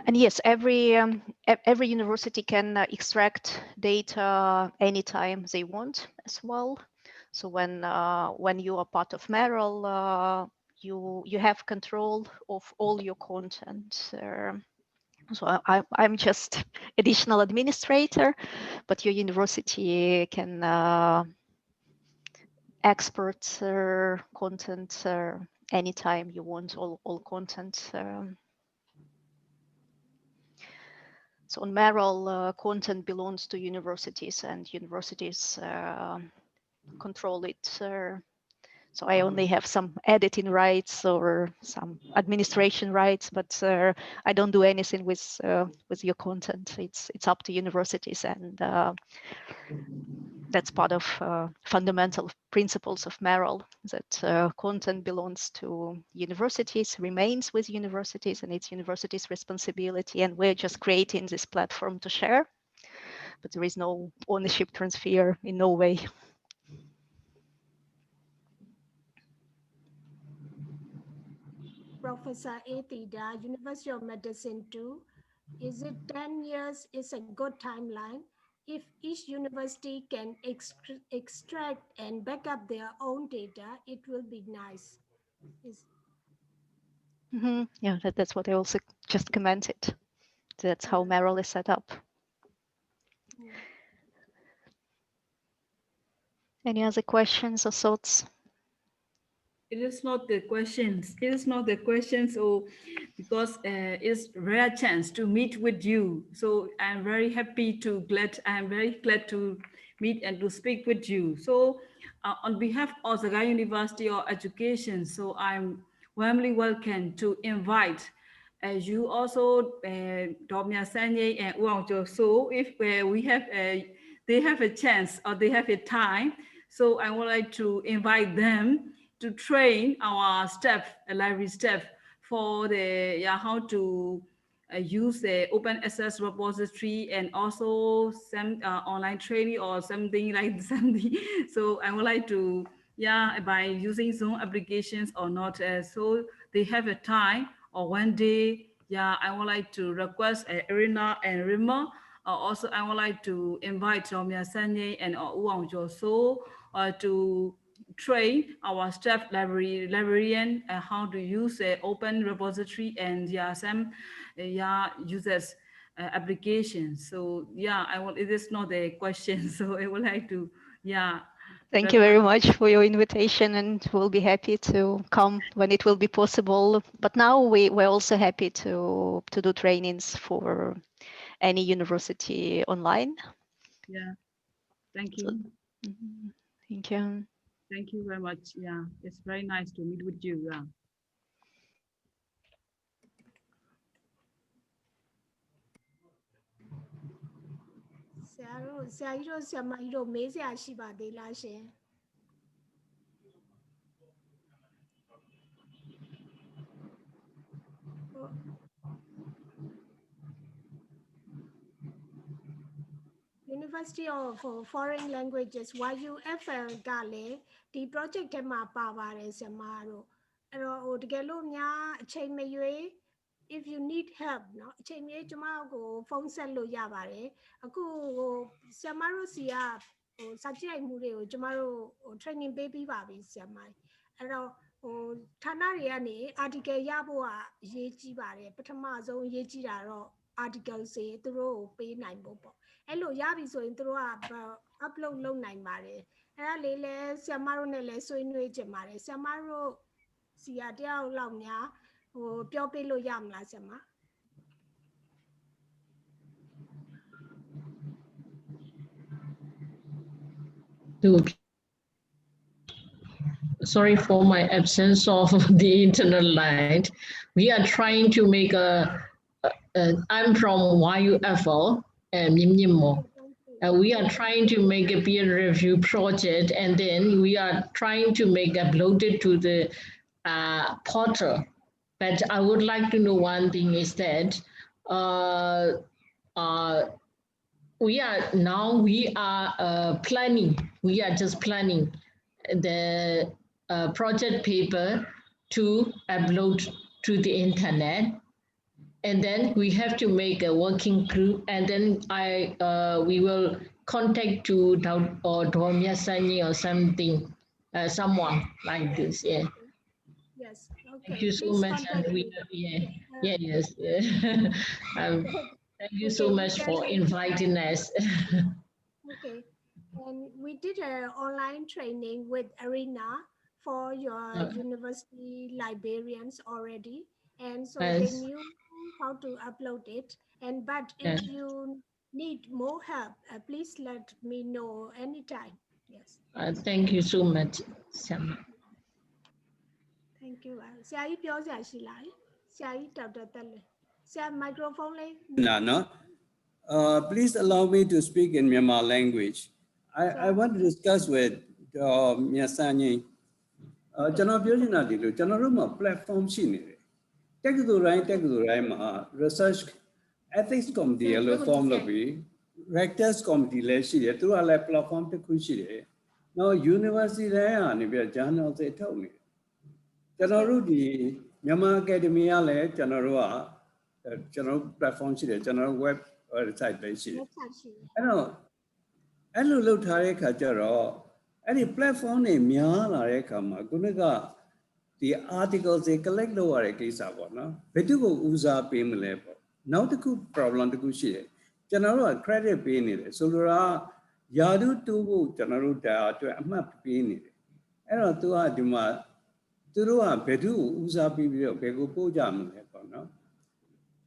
And yes, every university can extract data anytime they want as well. So when you are part of MERAL, you have control of all your content. So I'm just additional administrator, but your university can export content anytime you want, all content. So on MERAL, content belongs to universities, and universities control it. So I only have some editing rights or some administration rights, but I don't do anything with your content. It's up to universities, and that's part of fundamental principles of MERAL, that content belongs to universities, remains with universities, and it's universities' responsibility. And we're just creating this platform to share, but there is no ownership transfer in no way. Professor Atida, University of Medicine 2, is it 10 years is a good timeline? If each university can extract and back up their own data, it will be nice. Yeah, that's what I also just commented. That's how MERAL is set up. Any other questions or thoughts? It is not the questions. It is not the questions. So, because it's rare chance to meet with you. So I'm very happy to I'm very glad to meet and to speak with you. So on behalf of the University of Education, so I'm warmly welcome to invite you also, Domya Sanye and Uang Jo. So if we have they have a chance or they have a time, so I would like to invite them to train our staff, library staff, for the how to use the open access repository and also some online training or something like something. So I would like to by using Zoom applications or not, so they have a time or one day. I would like to request Iryna and Rima. Also, I would like to invite Romya Sanye and Uang Jo Soe to train our staff librarian how to use the open repository and some users applications. So it is not a question. So I would like to Thank you very much for your invitation, and we'll be happy to come when it will be possible. But now we're also happy to do trainings for any university online. Yeah, thank you. Thank you. Thank you very much. Yeah, it's very nice to meet with you. Yeah. University of Foreign Languages YUFL ကလည်းဒီ project ထဲမှာပါပါတယ်ဆရာမတို့အဲ့တော့ဟိုတကယ်လို့များအချိန်မရွေး if you need help เนาะအချိန်မရွေးကျမကိုဖုန်းဆက်လို့ရပါတယ်အခုဟိုဆရာမတို့စီကဟိုစာကြည့်ရိုက်မှုတွေကိုကျမတို့ဟို training ပေးပြီးပါပြီဆရာမအဲ့တော့ဟိုဌာနတွေကနေ article ရဖို့ကအရေးကြီးပါတယ်ပထမဆုံးအရေးကြီးတာတော့ article တွေသူတို့ကိုပေးနိုင်ဖို့ပေါ့အဲ့လိုရပြီဆိုရင်သူတို့က upload လုပ်နိုင်ပါတယ်အဲ့ဒါလေးလဲဆရာမတို့နဲ့လဲဆွေးနွေးကြပါတယ်ဆရာမတို့စီကတယောက်လောက်များဟိုပြောပေးလို့ရမလားဆရာမ Sorry for my absence of the internet line. We are trying to make I'm from YUFL, Myanmar. We are trying to make a peer review project, and then we are trying to make upload it to the portal. But I would like to know one thing is that we are planning. We are just planning the project paper to upload to the internet, and then we have to make a working group, and then we will contact to Domya Sanye or something, someone like this. Yeah. Yes. Okay. Thank you so much. And yes. Thank you so much for inviting us. Okay. And we did an online training with Iryna for your university librarians already, and so they knew how to upload it. But if you need more help, please let me know anytime. Yes. Thank you so much, Sama. Thank you. ဆရာကြီးပြောစရာရှိလားဆရာကြီးဒေါက်တာတက်လေဆရာ microphone လေး No. Please allow me to speak in Myanmar language. I want to discuss with Myasanye. ကျွန်တော်ပြောချင်တာဒီလိုကျွန်တော်တို့မှာ platform ရှိနေတယ်တက္ကသိုလ်တိုင်းမှာ research ethics committee လို့ form လုပ်ပြီး rectors committee လည်းရှိတယ်သူကလည်း platform တစ်ခုရှိတယ်နောက် university တိုင်းကနေပြီး journal တွေထုတ်နေတယ်ကျွန်တော်တို့ဒီမြန်မာ academy ကလည်းကျွန်တော်တို့ platform ရှိတယ်ကျွန်တော်တို့ web website လည်းရှိတယ်အဲ့လိုလုပ်ထားတဲ့အခါကျတော့အဲ့ဒီ platform တွေများလာတဲ့အခါမှာခုနကဒီ articles တွေ collect လုပ်ရတဲ့ကိစ္စပေါ့နော်ဘယ်သူကိုဦးစားပေးမလဲပေါ့နောက်တစ်ခု problem တစ်ခုရှိတယ်ကျွန်တော်တို့က credit ပေးနေတယ်ဆိုလိုတာ Yadu to Janaruta to a map pin. Error to Aduma Turua Pedu Usapi Pegu Jam.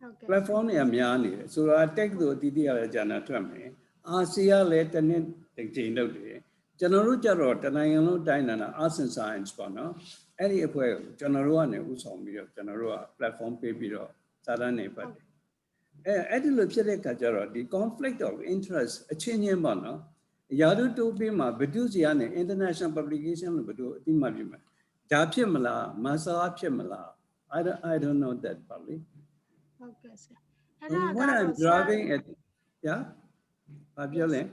Okay. Platform Yamiani. So I take the Didia Jana Trame. Asia later than the Jane. Janaruja wrote and I know Dinana Arts and Science Pano. Any way, Janaruane was on me of Janarua platform paper. Sarane Padi. The conflict of interest, a change in Bono, Yadu to Bima, Beduziane, international publication of Bedu, Dimabima, Japimala, Masa Chimala. I don't know that probably. Okay, sir. When I'm driving at, yeah, yes.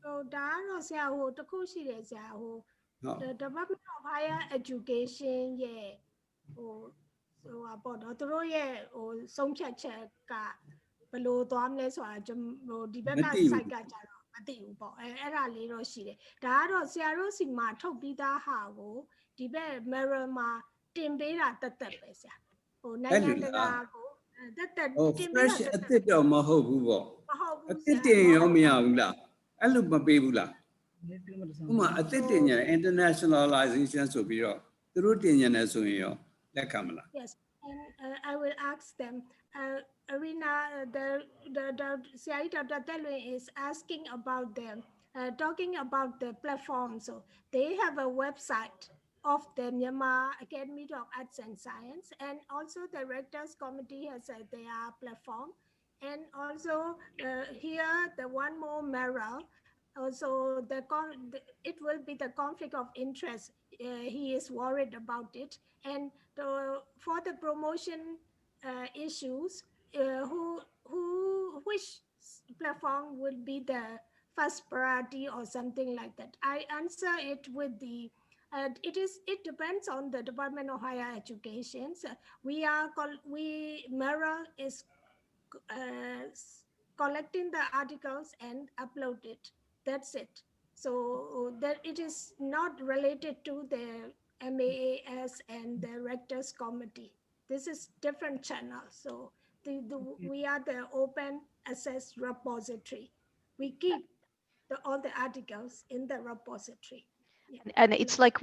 So, the Department of Higher Education, yeah, so about the song check below the armless or Dibeka Saga Mati Ubo, Era Lero Shide. Daro Siaro Sima Tobida Hago, Dibe Merama, Timbera the Tepesa. Oh, Nayanaga, oh, fresh at the Mahobu. A city Yomiaula, Alubabula. I think internationalization so be the routine as you Kamala. Yes, and I will ask them. Iryna, the CI Dr. Telwe is asking about them, talking about the platform. So they have a website of the Myanmar Academy of Arts and Science, and also the Rectors Committee has their platform. And also here, the one more MERAL. Also, it will be the conflict of interest. He is worried about it, and for the promotion issues, which platform would be the first priority or something like that. I answer it with the. It depends on the Department of Higher Education. So MERAL is collecting the articles and upload it. That's it. So that it is not related to the MAAS and the Rectors Committee. This is different channel. So we are the open access repository. We keep all the articles in the repository. Yeah. And it's like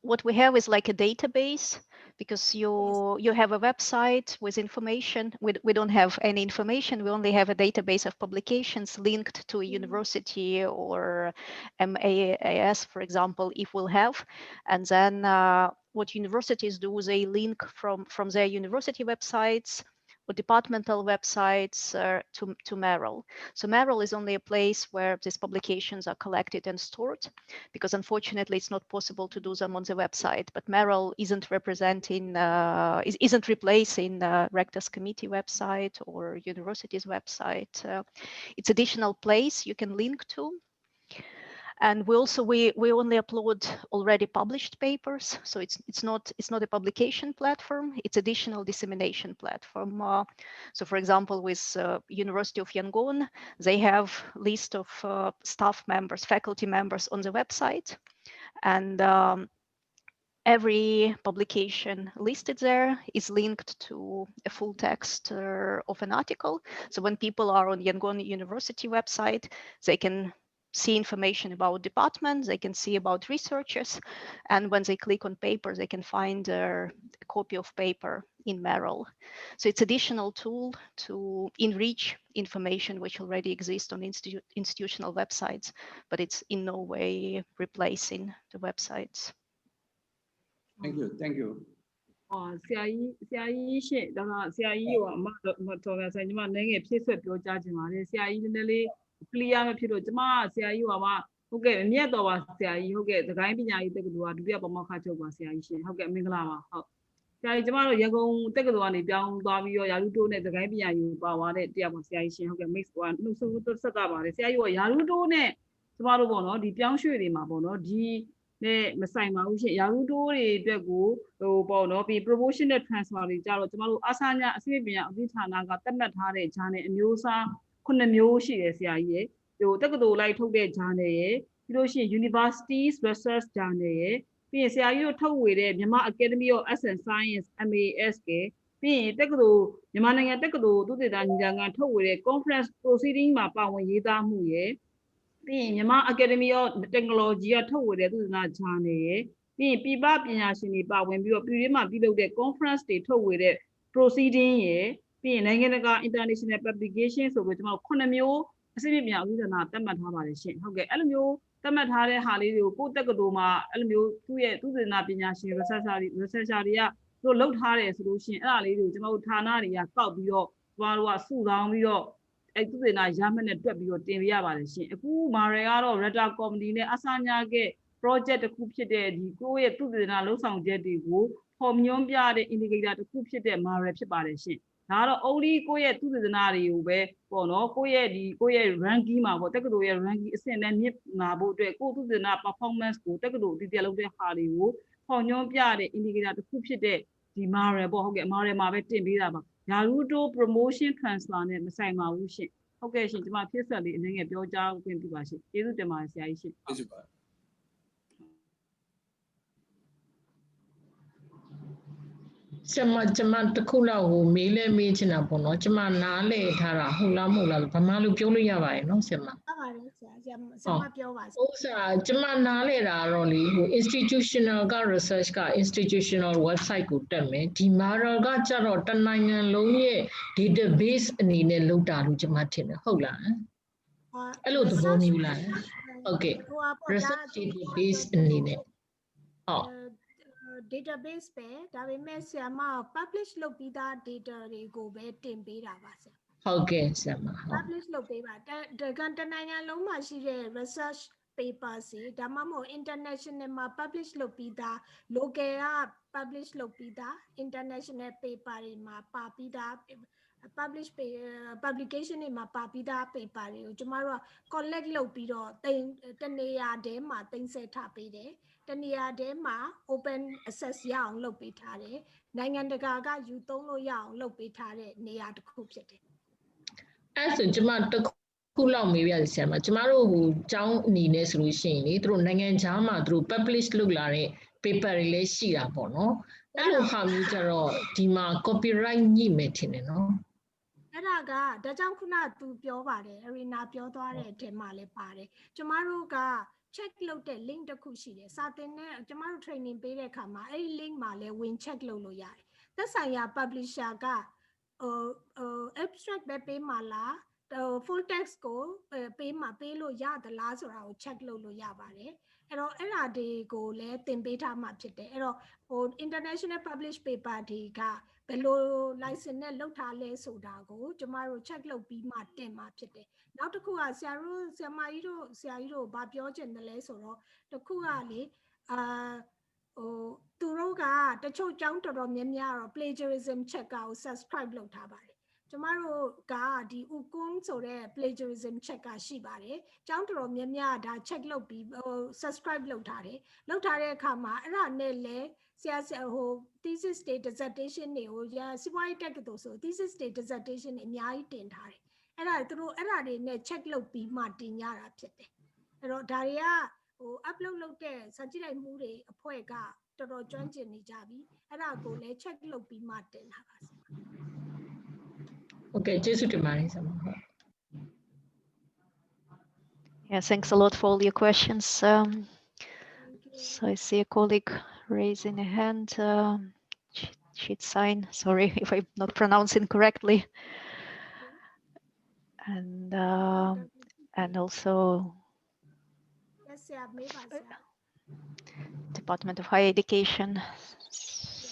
what we have is like a database, because you have a website with information. We don't have any information. We only have a database of publications linked to a university or MAAS, for example, if we'll have. And then what universities do, they link from their university websites or departmental websites to MERAL. So MERAL is only a place where these publications are collected and stored, because unfortunately it's not possible to do them on the website. But MERAL isn't representing, isn't replacing Rectors Committee website or university's website. It's additional place you can link to. And we only upload already published papers, so it's not a publication platform. It's additional dissemination platform. So, for example, with University of Yangon, they have list of staff members, faculty members on the website, and every publication listed there is linked to a full text of an article. So when people are on Yangon University website, they can see information about departments, they can see about researchers, and when they click on paper, they can find a copy of paper in MERAL. So it's additional tool to enrich information which already exists on institutional websites, but it's in no way replacing the websites. Thank you. Thank you. ဆရာကြီးရှင့်ဒါကဆရာကြီးကိုအမတော်ဗျာဆရာညီမနည်းငယ်ဖြည့်ဆွက်ပြောကြားခြင်းပါတယ်ဆရာကြီးနည်းနည်းလေး clear မဖြစ်လို့ကျမဆရာကြီးကဟုတ်ကဲ့မြတ်တော်ပါဆရာကြီးဟုတ်ကဲ့သခိုင်းပညာရေးတက္ကသိုလ်ကဒုတိယပမောက္ခချုပ်ပါဆရာကြီးရှင်ဟုတ်ကဲ့မင်္ဂလာပါဟုတ်ဆရာကြီးကျမတို့ရန်ကုန်တက္ကသိုလ်ကနေပြောင်းသွားပြီးတော့ယာရုတိုးနဲ့သခိုင်းပညာရေးပါသွားတဲ့တရားပါဆရာကြီးရှင်ဟုတ်ကဲ့ mix နှုတ်ဆက်တာပါတယ်ဆရာကြီးကယာရုတိုးနဲ့ကျမတို့ပေါ့နော်ဒီပြောင်းရွှေ့တွေမှာပေါ့နော်ဒီနဲ့မဆိုင်ပါဘူးရှင်ယာရုတိုးတွေအတွက်ကိုပေါ့နော်ပြီး promotional transfer တွေကြတော့ကျမတို့အာဆာညာအစိမ့်ပညာအသင်းဌာနကတတ်မှတ်ထားတဲ့ journal အမျိုးအစား9မျိုးရှိတယ်ဆရာကြီးရေတက္ကသိုလ်လိုက်ထုတ်တဲ့ journal ရေပြီးလို့ရှိရင် Universities Research Journal ရေပြီးရင်ဆရာကြီးတို့ထုတ်ဝေတဲ့မြန်မာ Academy of Arts and Science MAS ကပြီးရင်တက္ကသိုလ်မြန်မာနိုင်ငံတက္ကသိုလ်သုတေသနညီလာခံထုတ်ဝေတဲ့ Conference Proceeding မှာပါဝင်ရေးသားမှုရေ ပြီးရင်မြန်မာ Academy of Technology ကထုတ်ဝေတဲ့သုတေသန journal ရယ်ပြီးရင်ပြည်ပပညာရှင်တွေပါဝင်ပြီးတော့ပြည်တွင်းမှာပြုလုပ်တဲ့ conference တွေထုတ်ဝေတဲ့ proceeding ရယ်ပြီးရင်နိုင်ငံတကာ international publication ဆိုပြီးကျွန်တော်9မျိုးအစိမ့်မြင့်သုတေသနသတ်မှတ်ထားပါတယ်ရှင်ဟုတ်ကဲ့အဲ့လိုမျိုးသတ်မှတ်ထားတဲ့ဟာလေးတွေကိုကိုယ့်တက္ကသိုလ်မှာအဲ့လိုမျိုးသူ့ရဲ့သုတေသနပညာရှင် researcher တွေကတို့လုပ်ထားတယ်ဆိုလို့ရှိရင်အဲ့ဒါလေးတွေကိုကျွန်တော်တို့ဌာနတွေကကောက်ပြီးတော့ကျွန်တော်တို့ကစုဆောင်းပြီးတော့အဲ့သုတေသနရမှတ်နဲ့တွက်ပြီးတော့တင်ပြရပါတယ်ရှင်အခုမာရယ်ကတော့ Rector Committee နဲ့အစညာက project တစ်ခုဖြစ်တဲ့ဒီကိုယ့်ရဲ့သုတေသနလှုပ်ဆောင်ချက်တွေကိုပေါ်ညွှန်းပြတဲ့ indicator တစ်ခုဖြစ်တဲ့မာရယ်ဖြစ်ပါတယ်ရှင်ဒါကတော့ only ကိုယ့်ရဲ့သုတေသနတွေကိုပဲပေါ့နော်ကိုယ့်ရဲ့ ranking မှာပေါ့တက္ကသိုလ်ရဲ့ ranking အဆင့်နဲ့မြင့်လာဖို့အတွက်ကိုယ့်သုတေသန performance ကိုတက္ကသိုလ်အသီးသီးလုပ်တဲ့ဟာတွေကိုပေါ်ညွှန်းပြတဲ့ indicator တစ်ခုဖြစ်တဲ့ဒီ MERAL ပေါ့ဟုတ်ကဲ့ MERAL မှာပဲတင်ပေးတာပါယာရုတိုး promotion transfer နဲ့မဆိုင်ပါဘူးရှင်ဟုတ်ကဲ့ရှင်ကျွန်မဖြစ်ဆက်လေးအနေနဲ့ပြောကြားခွင့်ပြုပါရှင်ကျေးဇူးတင်ပါတယ်ဆရာကြီးရှင်ကျေးဇူးပါကျမတခုလောက်ကိုမေးလဲမေးချင်တာပေါ့နော်ကျမနားလဲထားတာဟုတ်လားမဟုတ်လားဗမာလိုပြောလို့ရပါတယ်နော်ဆရာမဟုတ်ပါတယ်ဆရာမပြောပါဥစားကျမနားလဲတာတော့လေဟို institutional က research က institutional website ကိုတက်မယ်ဒီ MERAL ကကြတော့တနိုင်ငံလုံးရဲ့ database အနေနဲ့လုပ်တာလို့ကျမထင်တယ်ဟုတ်လားအဲ့လိုသဘောမျိုးလားဟုတ်ကဲ့ research database အနေနဲ့ဟုတ် database ပဲဒါပေမဲ့ဆရာမ publish လုပ်ပြီးသား data တွေကိုပဲတင်ပေးတာပါဆရာဟုတ်ကဲ့ဆရာမ publish လုပ်ပေးပါတနိုင်ငံလုံးမှာရှိတဲ့ research paper စီဒါမှမဟုတ် international မှာ publish လုပ်ပြီးသား local က publish လုပ်ပြီးသား international paper တွေမှာပါပြီးသား publication တွေမှာပါပြီးသား paper တွေကိုကျမတို့က collect လုပ်ပြီးတော့တနေရာတည်းမှာတင်ဆက်ထားပေးတယ်တနေရာတည်းမှာ open access ရအောင်လုပ်ပေးထားတယ်နိုင်ငံတကာကယူသုံးလို့ရအောင်လုပ်ပေးထားတဲ့နေရာတစ်ခုဖြစ်တယ်အဲ့ဆိုကျမတစ်ခုလောက်မေးပြရစီဆရာမကျမတို့ဟိုကျောင်းအနေနဲ့ဆိုလို့ရှိရင်လေသူတို့နိုင်ငံခြားမှာသူတို့ publish လုပ်လာတဲ့ paper တွေလည်းရှိတာပေါ့နော်အဲ့လိုဟာမျိုးကြတော့ဒီမှာ copyright ညှိမယ်ထင်တယ်နော်အဲ့ဒါကြောင့်ခုနသူပြောပါတယ်အရီနာပြောသွားတဲ့အထက်မှာလည်းပါတယ်ကျမတို့က check လုပ်တဲ့ link တစ်ခုရှိတယ်စာသင်တဲ့ကျမတို့ training ပေးတဲ့အခါမှာအဲ့ဒီ link မှာလည်းဝင် check လုပ်လို့ရတယ်သက်ဆိုင်ရာ publisher ကabstract ပဲပေးမှာလားfull text ကိုပေးလို့ရသလားဆိုတာကို check လုပ်လို့ရပါတယ်အဲ့တော့အဲ့ဒါတွေကိုလည်းသင်ပေးထားမှာဖြစ်တယ်အဲ့တော့ဟို international publish paper တွေကဘယ်လို license နဲ့လုပ်ထားလဲဆိုတာကိုကျမတို့ check လုပ်ပြီးမှတင်မှာဖြစ်တယ်နောက်တစ်ခုကဆရာမကြီးတို့ဗာပြောချင်တယ်လဲဆိုတော့တစ်ခုကလေသူတို့ကတချို့ကျောင်းတော်တော်များများတော့ plagiarism checker ကို subscribe လုပ်ထားပါတယ်ကျမတို့ကဒီဥကွန်းဆိုတဲ့ plagiarism checker ရှိပါတယ်ကျောင်းတော်တော်များများဒါ check လုပ်ပြီးsubscribe လုပ်ထားတယ်လုပ်ထားတဲ့အခါမှာအဲ့ဒါနဲ့လဲဆရာဟို thesis တွေ dissertation တွေကိုစီးပွားရေးတက္ကသိုလ်ဆို thesis တွေ dissertation တွေအများကြီးတင်ထားတယ်အဲ့ဒါသူတို့အဲ့ဒါတွေနဲ့ check လုပ်ပြီးမှတင်ရတာဖြစ်တယ်အဲ့တော့ဒါတွေကဟို upload လုပ်တဲ့စာကြည့်လိုက်မှုတွေအဖွဲ့ကတော်တော်ကျွမ်းကျင်နေကြပြီအဲ့ဒါကိုလည်း check လုပ်ပြီးမှတင်တာပါဆရာOkay,ကျေးဇူးတင်ပါတယ်ဆရာမ Yeah, thanks a lot for all your questions. So I see a colleague raising a hand. She'd sign. Sorry if I'm not pronouncing correctly. And also Department of Higher Education.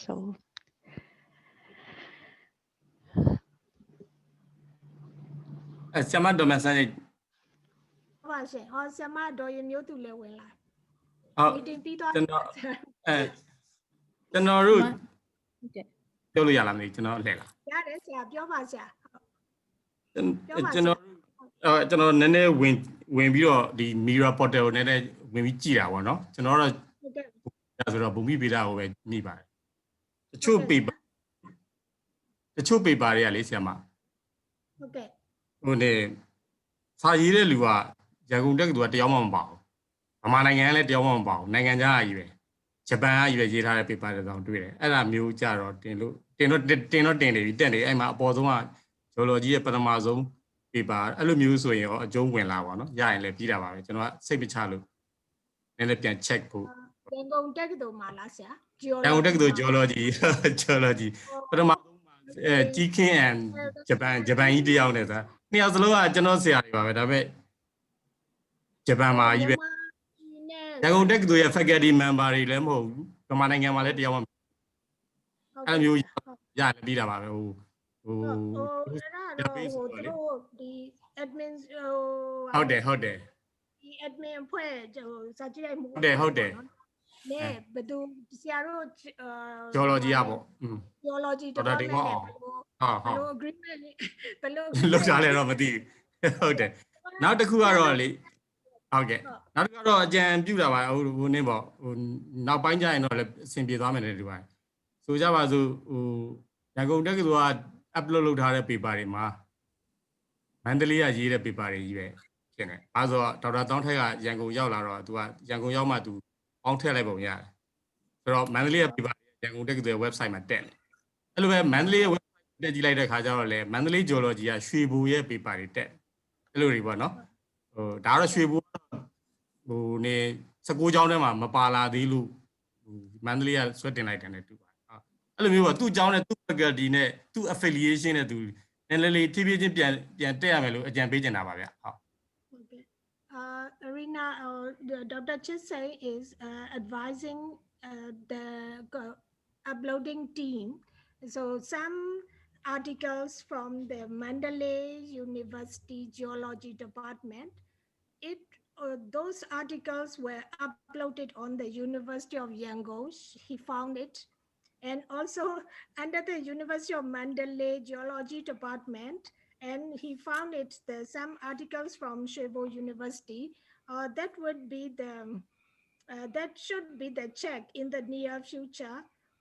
So. Sema do message. ပါရှင်ဟောဆရာမတော်ရင်မျိုးသူလည်းဝင်လာဟုတ်တင်ပြီးသွားကျွန်တော်တို့ပြောလို့ရလားမသိကျွန်တော်လှည့်လာရတယ်ဆရာပြောပါဆရာကျွန်တော်နည်းနည်းဝင်ပြီးတော့ဒီ MERAL Portal ကိုနည်းနည်းဝင်ပြီးကြည့်တာပေါ့နော်ကျွန်တော်တော့ဆိုတော့ဘူမိဗေဒကိုပဲမိပါတယ်တချို့ paper တွေကလေဆရာမဟုတ်ကဲ့ဟိုနေစာရေးတဲ့လူကရန်ကုန်တက္ကသိုလ်ကတယောက်မှမပါဘူးဗမာနိုင်ငံကလည်းတယောက်မှမပါဘူးနိုင်ငံခြားကကြီးပဲဂျပန်ကကြီးပဲရေးထားတဲ့ paper တွေတောင်တွေ့တယ်အဲ့ဒါမျိုးကြတော့တင်နေပြီတက်နေအဲ့မှာအပေါ်ဆုံးကဂျော်လော်ဂျီရဲ့ပထမဆုံး paper အဲ့လိုမျိုးဆိုရင်ရောအကျုံးဝင်လာပါเนาะရရင်လည်းပြီးတာပါပဲကျွန်တော်ကစိတ်မချလို့နည်းနည်းပြန် check ဖို့ရန်ကုန်တက္ကသိုလ်မှာလားဆရာ ရန်ကုန်တက္ကသိုလ် geology ပထမကြီးခင်း and ဂျပန်ကြီးတယောက်နဲ့ဆိုနှစ်ယောက်စလုံးကကျွန်တော်ဆရာတွေပါပဲဒါပေမဲ့ဂျပန်မှာကြီးပဲရန်ကုန်တက္ကသိုလ်ရဲ့ faculty member တွေလည်းမဟုတ်ဘူးမြန်မာနိုင်ငံမှာလည်းတယောက်မှအဲ့လိုမျိုးရတယ်ပြီးတာပါပဲဟိုဒီ admin ဟုတ်တယ်ဒီ admin အဖွဲ့စာကြည့်လိုက်မှုဟုတ်တယ်နဲ့ဘယ်သူဆရာတို့ geology อ่ะပေါ့geology တော့လည်းဘယ်လို agreement ဘယ်လိုလောက်ကြလဲတော့မသိဘူးဟုတ်တယ်နောက်တစ်ခုကတော့လေဟုတ်ကဲ့နောက်တစ်ခုကတော့အကြံပြုတာပါဟိုနည်းပေါ့ဟိုနောက်ပိုင်းကျရင်တော့လည်းအဆင်ပြေသွားမယ်လေဒီပိုင်းဆိုကြပါစို့ဟိုရန်ကုန်တက္ကသိုလ်က upload လုပ်ထားတဲ့ paper တွေမှာမန္တလေးကရေးတဲ့ paper တွေကြီးပဲဖြစ်နေအဲဆိုတော့ဒေါက်တာတောင်းထက်ကရန်ကုန်ရောက်လာတော့ तू ကရန်ကုန်ရောက်မှ तू ပေါင်းထည့်လိုက်ပုံရတယ်ဆိုတော့မန္တလေးက paper ရန်ကုန်တက္ကသိုလ် website မှာတက်တယ်အဲ့လိုပဲမန္တလေးရဲ့ website တက်ကြည့်လိုက်တဲ့ခါကျတော့လေမန္တလေး geology ကရွှေဘိုရဲ့ paper တွေတက်အဲ့လိုတွေပေါ့နော်ဟိုဒါကတော့ရွှေဘိုဟိုနေ16ကျောင်းထဲမှာမပါလာသေးလို့မန္တလေးကဆွဲတင်လိုက်တယ်နဲ့တူပါတယ်အဲ့လိုမျိုးပေါ့သူ့ကျောင်းနဲ့သူ့ faculty နဲ့သူ့ affiliation နဲ့သူနည်းနည်းလေးဖြည်းဖြည်းချင်းပြန်တက်ရမယ်လို့အကြံပေးချင်တာပါဗျဟုတ်Iryna, Dr. Chisay is advising the uploading team. So some articles from the Mandalay University Geology Department, those articles were uploaded on the University of Yangon. He found it. And also under the University of Mandalay Geology Department, and he found it, there's some articles from Shebo University. That would be that should be the check in the near future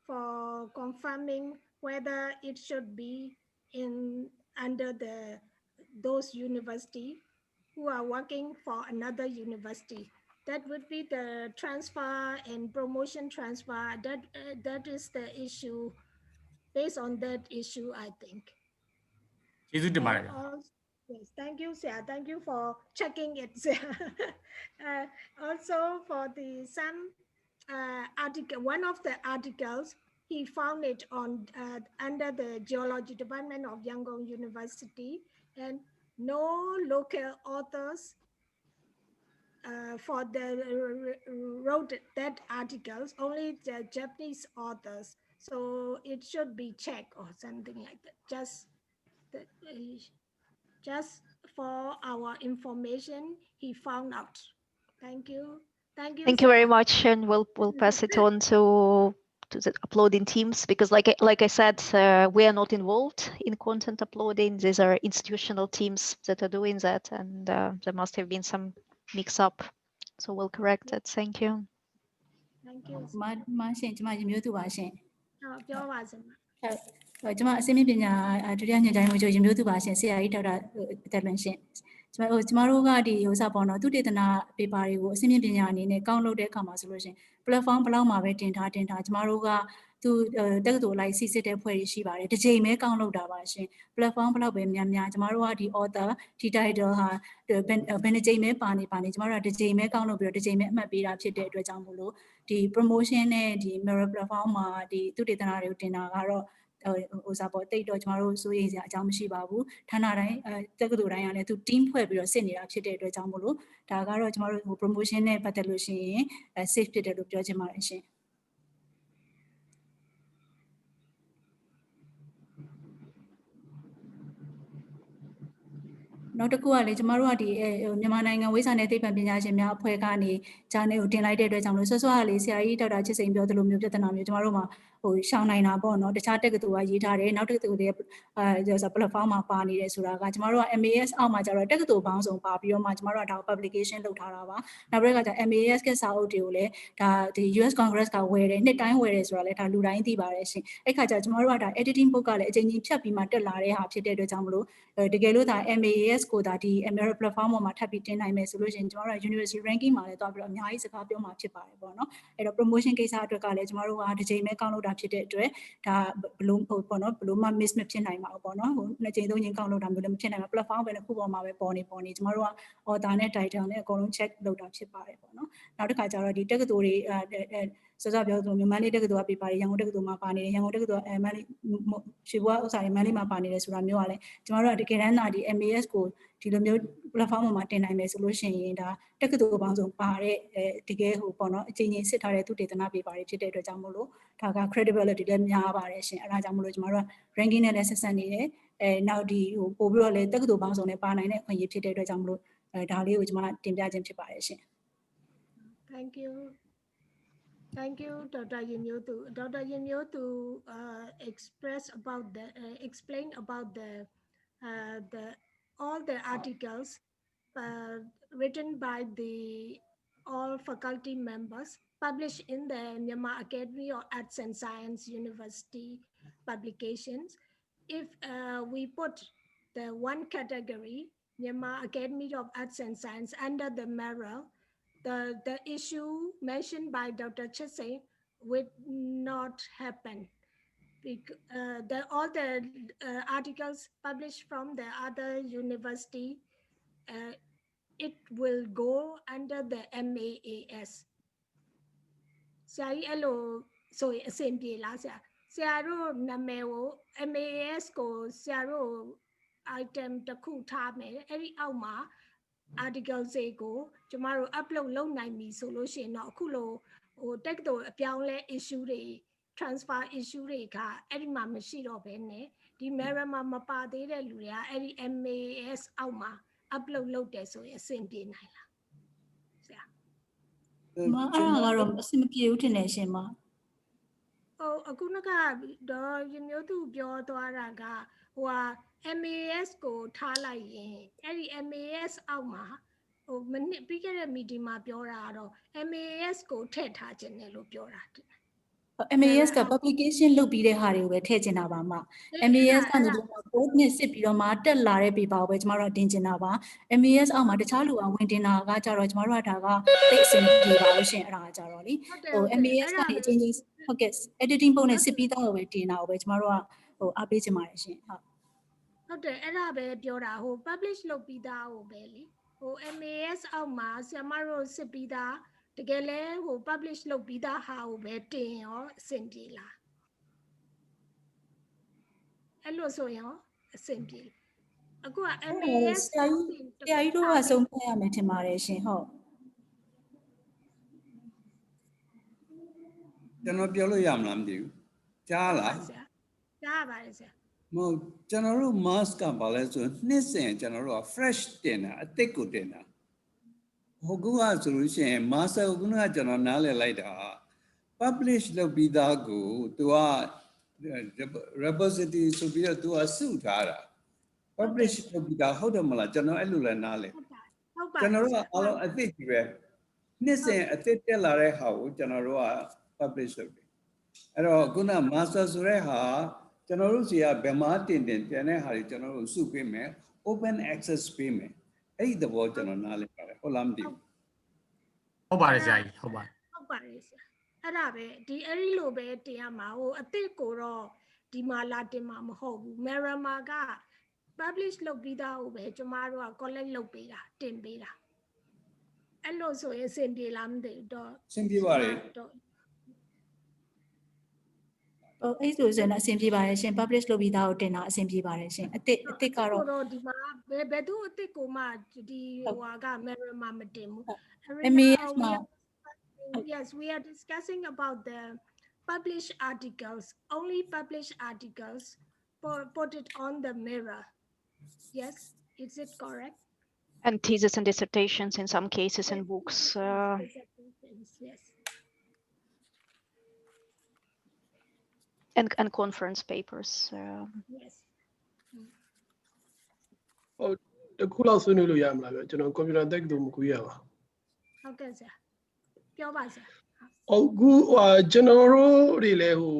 for confirming whether it should be under those university who are working for another university. That would be the transfer and promotion transfer. That is the issue. Based on that issue, I think. Yes, thank you, Sia. Thank you for checking it. Also, for some article, one of the articles, he found it on under the geology department of Yangon University, and no local authors for the wrote that articles, only the Japanese authors. So it should be checked or something like that. Just for our information, he found out. Thank you. Thank you very much, and we'll pass it on to the uploading teams, because like I said, we are not involved in content uploading. These are institutional teams that are doing that, and there must have been some mix-up. So we'll correct it. Thank you. Thank you. ကျမရမျိုးသူပါရှင် ပြောပါစမ်း ကျမအစိမ့်ပညာဒုတိယညွှန်ကြားရေးမှူးချုပ်ရမျိုးသူပါရှင်ဆရာကြီးဒေါက်တာတက်လွင်ရှင်ကျမတို့ကဒီဥစားပေါ့နော်သူတေသနာ paper တွေကိုအစိမ့်ပညာအနေနဲ့ကောက်လုပ်တဲ့အခါမှာဆိုလို့ရှင် platform ဘလောက်မှာပဲတင်ထားကျမတို့ကသူတက္ကသိုလ်လိုက်စီစစ်တဲ့ဖွဲ့ရှိပါတယ်တစ်ချိန်ပဲကောက်လုပ်တာပါရှင် platform ဘလောက်ပဲများကျမတို့ကဒီ author ဒီ title ဟာဘယ်နှချိန်ပဲပါနေကျမတို့ကတစ်ချိန်ပဲကောက်လုပ်ပြီးတော့တစ်ချိန်ပဲအမှတ်ပေးတာဖြစ်တဲ့အတွက်ကြောင့်မို့လို့ဒီ promotion နဲ့ဒီ MERAL platform မှာဒီသူတေသနာတွေကိုတင်တာကတော့ဥစားပေါ်တိတ်တော့ကျမတို့စိုးရိမ်စရာအကြောင်းမရှိပါဘူးဌာနတိုင်းတက္ကသိုလ်တိုင်းကလည်းသူ team ဖွဲ့ပြီးတော့စစ်နေတာဖြစ်တဲ့အတွက်ကြောင့်မို့လို့ဒါကတော့ကျမတို့ promotion နဲ့ပတ်သက်လို့ရှိရင် safe ဖြစ်တယ်လို့ပြောချင်ပါတယ်ရှင်နောက်တစ်ခုကလေကျမတို့ကဒီမြန်မာနိုင်ငံဝိဇ္ဇာနဲ့သိပ္ပံပညာရှင်များအဖွဲ့ကနေဂျာနယ်ကိုတင်လိုက်တဲ့အတွက်ကြောင့်လို့ဆော့ကလေဆရာကြီးဒေါက်တာချစ်စိန်ပြောသလိုမျိုးပြဿနာမျိုးကျမတို့မှာရှောင်နိုင်တာပေါ့နော်တခြားတက္ကသိုလ်ကရေးထားတယ်နောက်တက္ကသိုလ်တွေplatform မှာပါနေတယ်ဆိုတာကကျမတို့က MAS အောက်မှာကျတော့တက္ကသိုလ်ပေါင်းစုံပါပြီးတော့မှကျမတို့ကဒါ publication လုပ်ထားတာပါနောက်ပြီးတော့ကျ MAS ကစာအုပ်တွေကိုလည်းဒါဒီ US Congress ကဝယ်တယ်နှစ်တိုင်းဝယ်တယ်ဆိုတာလည်းဒါလူတိုင်းသိပါတယ်ရှင်အဲ့ခါကျကျမတို့ကဒါ editing book ကလည်းအချိန်ကြီးဖြတ်ပြီးမှတက်လာတဲ့ဟာဖြစ်တဲ့အတွက်ကြောင့်မလို့တကယ်လို့ဒါ MAS ကိုဒါဒီ MERAL platform ပေါ်မှာထပ်ပြီးတင်နိုင်မယ်ဆိုလို့ရှိရင်ကျမတို့က university ranking မှာလည်းတွားပြီးတော့အများကြီးစကားပြောမှာဖြစ်ပါတယ်ပေါ့နော်အဲ့တော့ promotion ကိစ္စအတွက်ကလည်းကျမတို့ကတစ်ချိန်ပဲကောက်လို့တာ ဖြစ်တဲ့အတွက်ဒါဘလို့ပေါ့နော်ဘလို့မှ miss မဖြစ်နိုင်ပါဘူးပေါ့နော်ဟိုနှစ်ချိန်သုံးချိန်ကောက်လို့ဒါမျိုးလည်းမဖြစ်နိုင်ပါ platform ပဲတစ်ခုပေါ်မှာပဲပေါ်နေကျမတို့က author နဲ့ title နဲ့အကုန်လုံး check လုပ်တာဖြစ်ပါတယ်ပေါ့နော်နောက်တစ်ခါကျတော့ဒီတက္ကသိုလ်တွေစောစောပြောသလိုမြန်မာလေးတက္ကသိုလ်ကပြပါတယ်ရန်ကုန်တက္ကသိုလ်မှာပါနေတယ်ရန်ကုန်တက္ကသိုလ်မန္တလေးရွှေဘွားဥစ္စာတွေမန္တလေးမှာပါနေတယ်ဆိုတာမျိုးကလည်းကျမတို့ကတကယ်တမ်းသာဒီ MAS ကိုဒီလိုမျိုး platform ပေါ်မှာတင်နိုင်မယ်ဆိုလို့ရှိရင်ဒါတက္ကသိုလ်ပေါင်းစုံပါတဲ့တကယ်ဟိုပေါ့နော်အချိန်ချင်းစစ်ထားတဲ့သူတေသနပေးပါတယ်ဖြစ်တဲ့အတွက်ကြောင့်မို့လို့ဒါက credibility လည်းများပါတယ်ရှင်အဲဒါကြောင့်မို့လို့ကျမတို့က ranking နဲ့လည်းဆက်ဆက်နေတယ်နောက်ဒီဟိုပို့ပြီးတော့လည်းတက္ကသိုလ်ပေါင်းစုံနဲ့ပါနိုင်တဲ့အခွင့်အရေးဖြစ်တဲ့အတွက်ကြောင့်မို့လို့ဒါလေးကိုကျမတင်ပြခြင်းဖြစ်ပါတယ်ရှင် Thank you. Thank you, Dr. Yimyotu. Dr. Yimyotu explained about all the articles written by all faculty members published in the Myanmar Academy of Arts and Science University publications. If we put the one category, Myanmar Academy of Arts and Science, under the MERAL, the issue mentioned by Dr. Chesay would not happen. All the articles published from the other university, it will go under the MAAS. ဆရာကြီးအဲ့လိုဆိုရင်အဆင်ပြေလားဆရာတို့နာမည်ကို MAAS ကိုဆရာတို့ item တစ်ခုထားမယ်အဲ့ဒီအောက်မှာ article တွေကိုကျမတို့ upload လုပ်နိုင်ပြီဆိုလို့ရှိရင်တော့အခုလိုဟို tech တို့အပြောင်းလဲ issue တွေ transfer issue တွေကအဲ့ဒီမှာမရှိတော့ဘဲနဲ့ဒီ MERAL မှာမပါသေးတဲ့လူတွေကအဲ့ဒီ MAAS အောက်မှာ upload လုပ်တယ်ဆိုရင်အဆင်ပြေနိုင်လားဆရာမအဲ့ဒါကတော့အဆင်မပြေဘူးထင်တယ်ရှင်မအခုကတော့ရမျိုးသူပြောသွားတာကဟိုဟာ MAS ကိုထားလိုက်ရင်အဲ့ဒီ MAS အောက်မှာဟိုမနစ်ပြီးခဲ့တဲ့ meeting မှာပြောတာကတော့ MAS ကိုထည့်ထားခြင်းတယ်လို့ပြောတာMAS က publication လုပ်ပြီးတဲ့ဟာတွေကိုပဲထည့်ချင်တာပါမ MAS ကနေဒီမှာ board နဲ့စစ်ပြီးတော့မှတက်လာတဲ့ paper ကိုပဲကျမတို့တင်ချင်တာပါ MAS အောက်မှာတခြားလူကဝင်တင်တာကကြတော့ကျမတို့ကဒါကတိတ်အဆင်ပြေပါလို့ရှင်အဲ့ဒါကကြတော့လေဟို MAS ကနေအချင်းချင်းဟုတ်ကဲ့ editing ပုံနဲ့စစ်ပြီးတော့ပဲတင်တာကိုပဲကျမတို့ကဟိုအားပေးချင်ပါတယ်ရှင်ဟုတ်တယ်အဲ့ဒါပဲပြောတာဟို publish လုပ်ပြီးသားဟိုပဲလေဟို MAS အောက်မှာဆရာမတို့စစ်ပြီးသားတကယ်လဲဟို publish လုပ်ပြီးသားဟာကိုပဲတင်ရောအဆင်ပြေလားအဲ့လိုဆိုရင်အဆင်ပြေအခုက MAS ဆရာကြီးတို့ကဆုံးဖြတ်ရမယ်ထင်ပါတယ်ရှင်ဟုတ်ကျွန်တော်ပြောလို့ရမလားမသိဘူးကြားလားကြားပါတယ်ဆရာမဟုတ်ကျွန်တော်တို့ mask ကဘာလဲဆိုနှစ်စဉ်ကျွန်တော်တို့က fresh တင်တာအသစ်ကိုတင်တာဟိုကူကဆိုလို့ရှိရင် master ကကျွန်တော်နားလည်လိုက်တာ publish လုပ်ပြီးသားကို तू က repository ဆိုပြီးတော့ तू ကစုထားတာ publish လုပ်ပြီးသားဟုတ်တယ်မလားကျွန်တော်အဲ့လိုလဲနားလည်ဟုတ်ပါကျွန်တော်တို့ကအားလုံးအသစ်ကြီးပဲနှစ်စဉ်အသစ်တက်လာတဲ့ဟာကိုကျွန်တော်တို့က publish လုပ်တယ်အဲ့တော့ခုန master ဆိုတဲ့ဟာကျွန်တော်တို့စီကဘယ်မှာတင်တဲ့ဟာတွေကျွန်တော်တို့စုပေးမယ် open access ပေးမယ်အဲ့ဒီသဘောကျွန်တော်နားလည်ပါတယ်ဟုတ်လားမသိဘူးဟုတ်ပါတယ်ဆရာကြီးဟုတ်ပါတယ်ဆရာအဲ့ဒါပဲဒီအဲ့ဒီလိုပဲတင်ရမှာဟိုအသစ်ကိုတော့ဒီမှာလာတင်မှာမဟုတ်ဘူး Myanmar က publish လုပ်ပြီးသားဟိုပဲကျမတို့က collect လုပ်ပေးတာတင်ပေးတာအဲ့လိုဆိုရင်အဆင်ပြေလားမသိဘူးတော့အဆင်ပြေပါတယ်အဲ့ဆိုရင်အဆင်ပြေပါတယ်ရှင် publish လုပ်ပြီးသားကိုတင်တာအဆင်ပြေပါတယ်ရှင်အသစ်ကတော့ဒီမှာဘယ်သူအသစ်ကိုမှဒီဟိုက MERAL မှာမတင်ဘူး MAS မှာ Yes, we are discussing about the published articles, only published articles, put it on the MERAL. Yes, is it correct? And thesis and dissertations in some cases and books. Yes. And conference papers. Yes. ဟုတ်တခုလောက်ဆွေးနွေးလို့ရမလားဗျကျွန်တော် computer tech တို့မကူရပါဟုတ်ကဲ့ဆရာပြောပါဆရာဟုတ်ကူကျွန်တော်တို့တွေလည်းဟို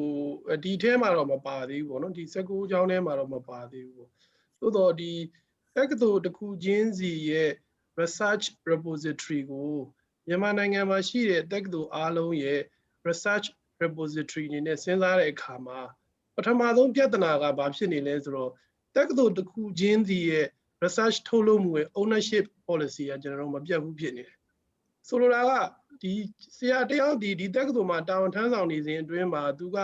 ဒီထဲမှာတော့မပါသေးဘူးပေါ့နော်ဒီ19ကျောင်းထဲမှာတော့မပါသေးဘူးပေါ့သို့တော့ဒီတက္ကသိုလ်တစ်ခုချင်းစီရဲ့ research repository ကိုမြန်မာနိုင်ငံမှာရှိတဲ့တက္ကသိုလ်အားလုံးရဲ့ research repository အနေနဲ့စဉ်းစားတဲ့အခါမှာပထမဆုံးပြဿနာကဘာဖြစ်နေလဲဆိုတော့တက္ကသိုလ်တစ်ခုချင်းစီရဲ့ research ထုတ်လုပ်မှုရဲ့ ownership policy ကကျွန်တော်တို့မပြတ်ဘူးဖြစ်နေတယ်ဆိုလိုတာကဒီဆရာတယောက်ဒီတက္ကသိုလ်မှာတာဝန်ထမ်းဆောင်နေစဉ်အတွင်းမှာသူက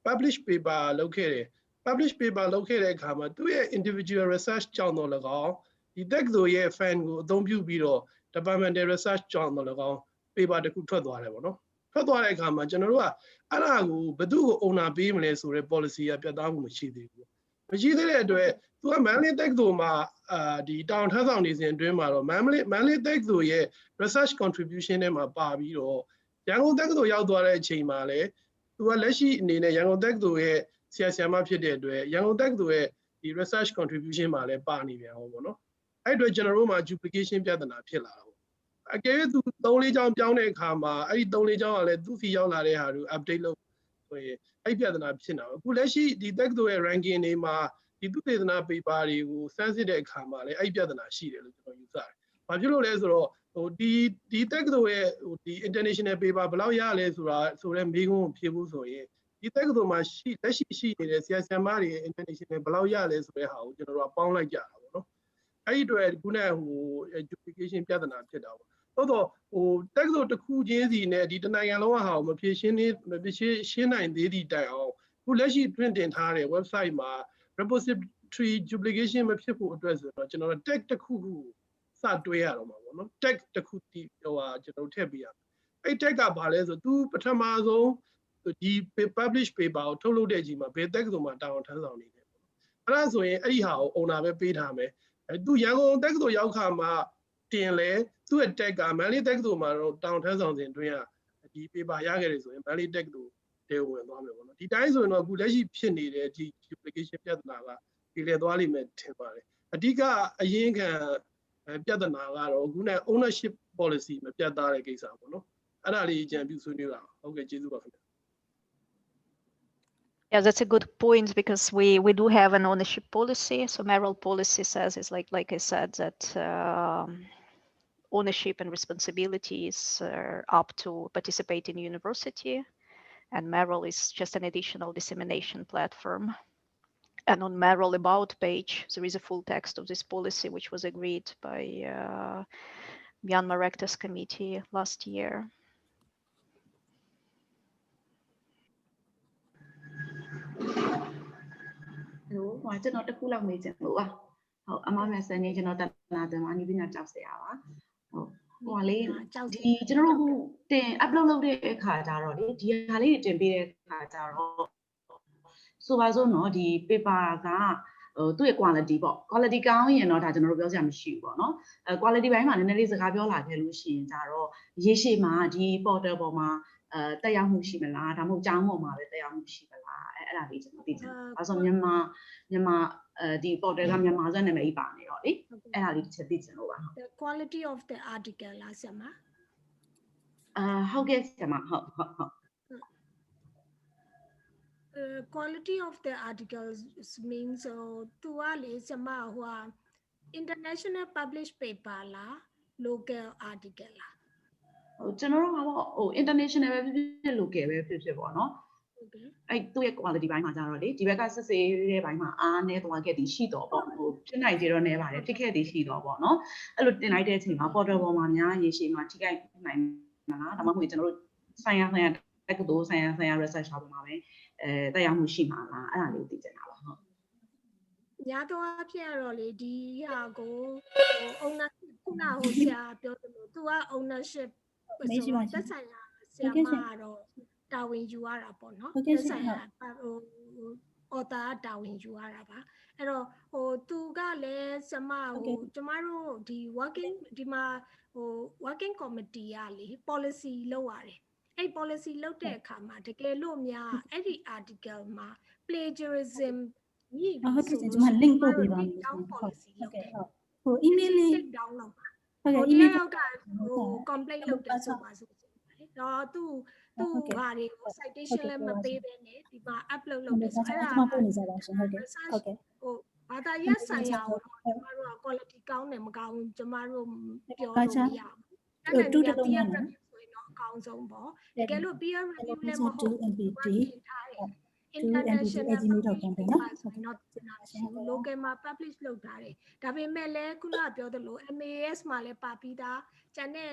publish paper လုပ်ခဲ့တယ် publish paper လုပ်ခဲ့တဲ့အခါမှာသူရဲ့ individual research ကြောင့်တော့၎င်းဒီတက္ကသိုလ်ရဲ့ fan ကိုအသုံးပြုပြီးတော့ departmental research ကြောင့်တော့၎င်း paper တစ်ခုထွက်သွားတယ်ပေါ့နော်ထွက်သွားတဲ့အခါမှာကျွန်တော်တို့ကအဲ့ဒါကိုဘယ်သူ့ကို owner ပေးမလဲဆိုတဲ့ policy ကပြတ်သားမှုမရှိသေးဘူးမရှိသေးတဲ့အတွက်သူကမန္တလေးတက္ကသိုလ်မှာဒီတာဝန်ထမ်းဆောင်နေစဉ်အတွင်းမှာတော့မန္တလေးတက္ကသိုလ်ရဲ့ research contribution ထဲမှာပါပြီးတော့ရန်ကုန်တက္ကသိုလ်ရောက်သွားတဲ့အချိန်မှာလည်းသူကလက်ရှိအနေနဲ့ရန်ကုန်တက္ကသိုလ်ရဲ့ဆရာဆရာမဖြစ်တဲ့အတွက်ရန်ကုန်တက္ကသိုလ်ရဲ့ဒီ research contribution မှာလည်းပါနေပြန်အောင်ပေါ့နော်အဲ့အတွက်ကျွန်တော်တို့မှာ duplication ပြဿနာဖြစ်လာတာပေါ့အကယ်၍သူ3-4ကျောင်းပြောင်းတဲ့အခါမှာအဲ့ဒီ3-4ကျောင်းကလည်းသူ့စီရောက်လာတဲ့ဟာကို update လုပ်ဆိုရင်အဲ့ပြဿနာဖြစ်နေတာအခုလက်ရှိဒီတက္ကသိုလ်ရဲ့ ranking တွေမှာဒီသူသေသနာ paper တွေကိုစမ်းစစ်တဲ့အခါမှာလည်းအဲ့ပြဿနာရှိတယ်လို့ကျွန်တော်ယူဆတယ်။ဘာဖြစ်လို့လဲဆိုတော့ဟိုဒီတက္ကသိုလ်ရဲ့ဒီ international paper ဘယ်လောက်ရလဲဆိုတာဆိုတဲ့မေးခွန်းကိုဖြေဖို့ဆိုရင်ဒီတက္ကသိုလ်မှာလက်ရှိနေတဲ့ဆရာဆရာမတွေရဲ့ international ဘယ်လောက်ရလဲဆိုတဲ့ဟာကိုကျွန်တော်တို့ကပေါင်းလိုက်ကြတာပေါ့နော်။အဲ့ဒီအတွက်ခုနကဟို education ပြဿနာဖြစ်တာပေါ့။သို့တော့ဟိုတက္ကသိုလ်တစ်ခုချင်းစီနဲ့ဒီတနိုင်ငံလုံးကဟာကိုမဖြေရှင်းနိုင်သေးသည့်တိုင်အောင်ခုလက်ရှိတွင်တင်ထားတဲ့ website မှာ repository duplication မဖြစ်ဖို့အတွက်ဆိုတော့ကျွန်တော်တို့ tag တစ်ခုခုစတွဲရတော့မှာပေါ့နော် tag တစ်ခုဒီဟိုဟာကျွန်တော်ထည့်ပေးရမယ်အဲ့ tag ကဘာလဲဆိုသူပထမဆုံးဒီ publish paper ကိုထုတ်လုပ်တဲ့အချိန်မှာဘယ် tag ဆိုမှတာဝန်ထမ်းဆောင်နေတယ်ပေါ့အဲ့ဒါဆိုရင်အဲ့ဒီဟာကို owner ပဲပေးထားမယ်အဲ့သူရန်ကုန်တက္ကသိုလ်ရောက်ခါမှာတင်လဲသူ့ရဲ့ tag ကမန္တလေးတက္ကသိုလ်မှာတော့တာဝန်ထမ်းဆောင်စဉ်အတွင်းကဒီ paper ရခဲ့တယ်ဆိုရင်မန္တလေးတက္ကသိုလ်တဲဝင်သွားမယ်ပေါ့နော်ဒီတိုင်းဆိုရင်တော့အခုလက်ရှိဖြစ်နေတဲ့ဒီ duplication ပြဿနာကဒီလေသွားလိမ့်မယ်ထင်ပါတယ်အဓိကအရင်ခံပြဿနာကတော့ခုန ownership policy မပြတ်သားတဲ့ကိစ္စပေါ့နော်အဲ့ဒါလေးအကြံပြုဆွေးနွေးတာဟုတ်ကဲ့ကျေးဇူးပါခင်ဗျ Yeah, that's a good point because we do have an ownership policy. So MERAL policy says it's like I said that ownership and responsibilities are up to participate in university, and MERAL is just an additional dissemination platform. And on MERAL About page, there is a full text of this policy, which was agreed by Myanmar Rectors Committee last year. ဟိုကျွန်တော်တခုလောက်မေးချင်လို့ပါဟုတ်အမမဆန်နေကျွန်တော်တနာတင်မှာနေပညာကြောက်စရာပါဟုတ်ဟိုလေဒီကျွန်တော်တို့တင် upload လုပ်တဲ့အခါကျတော့လေဒီဟာလေးတင်ပေးတဲ့အခါကျတော့ဆိုပါစို့နော်ဒီ paper ကသူ့ရဲ့ quality ပေါ့ quality ကောင်းရင်တော့ဒါကျွန်တော်တို့ပြောစရာမရှိဘူးပေါ့နော်quality ဘိုင်းမှာနည်းနည်းလေးစကားပြောလာခဲ့လို့ရှိရင်ဒါတော့ရေရှည်မှာဒီ portal ပေါ်မှာတက်ရောက်မှုရှိမလားဒါမှမဟုတ်ကျောင်းပေါ်မှာပဲတက်ရောက်မှုရှိမလားအဲ့ဒါလေးကျွန်တော်သိချင်တယ်။အဲဆိုမြန်မာဒီ portal ကမြန်မာစက်နာမည်ကြီးပါနေတော့လေအဲ့ဒါလေးတစ်ချက်သိချင်လို့ပါ။ The quality of the article လားဆရာမဟုတ်ကဲ့ဆရာမဟုတ် quality of the articles means သူကလေဆရာမဟို international published paper လား local article လားကျွန်တော်တို့ကဟို international ပဲဖြစ်ဖြစ် local ပဲဖြစ်ဖြစ်ပေါ့နော်အဲ့သူ့ရဲ့ quality ဘိုင်းမှာကြတော့လေဒီဘက်ကစစ်စေးတဲ့ဘိုင်းမှာအားနည်းသွားခဲ့သည်ရှိတော့ပေါ့ဟိုဖြစ်နိုင်ကြတော့နည်းပါတယ်ဖြစ်ခဲ့သည်ရှိတော့ပေါ့နော်အဲ့လိုတင်လိုက်တဲ့အချိန်မှာ portal ပေါ်မှာများရေရှည်မှာထိခိုက်နိုင်မှာလားဒါမှမဟုတ်ကျွန်တော်တို့ဆိုင်ရာတက္ကသိုလ်ဆိုင်ရာ research ပေါ်မှာပဲတက်ရောက်မှုရှိမှာလားအဲ့ဒါလေးကိုသိချင်တာပါဟုတ်ညာတော့အဖြစ်ရတော့လေဒီဟာကို ownership ခုနဟိုဆရာပြောသလိုသူက ownership ဆိုသက်ဆိုင်ရာဆရာမကတော့တာဝန်ယူရတာပေါ့နော်သက်ဆိုင်ရာဟို author တာဝန်ယူရတာပါအဲ့တော့ဟိုသူကလည်းဆရာမဟိုကျမတို့ဒီ working ဒီမှာဟို working committee ကလေ policy လုပ်ရတယ်အဲ့ policy လုပ်တဲ့အခါမှာတကယ်လို့များအဲ့ဒီ article မှာ plagiarism ညီပြီးဆိုကျွန်မ link ပို့ပေးပါမယ်။ policy လုပ်တယ်။ဟို email လေး down လုပ်ပါ။ဟို email ကဟို complaint လုပ်တယ်ဆိုပါစို့။တော့သူဟာတွေကို citation လည်းမပေးဘဲနဲ့ဒီမှာ upload လုပ်တယ်ဆိုအဲ့ဒါကျွန်မပို့နေကြပါရှင်ဟုတ်ကဲ့ဟိုဘာသာရပ်ဆိုင်ရာကိုကျွန်မတို့က quality ကောင်းတယ်မကောင်းဘူးကျွန်မတို့ပြောလို့မရဘူး။အဲ့ဒါတူတူလုံးဝဆိုရင်တော့အကောင်း ကောင်းဆုံးပေါ့တကယ်လို့ peer review လည်းမဟုတ် MPT international publish ပါဆိုရင်တော့ local မှာ publish လုပ်ထားတယ်ဒါပေမဲ့လည်းခုနကပြောသလို MAS မှာလည်းပါပြီးသားကျန်တဲ့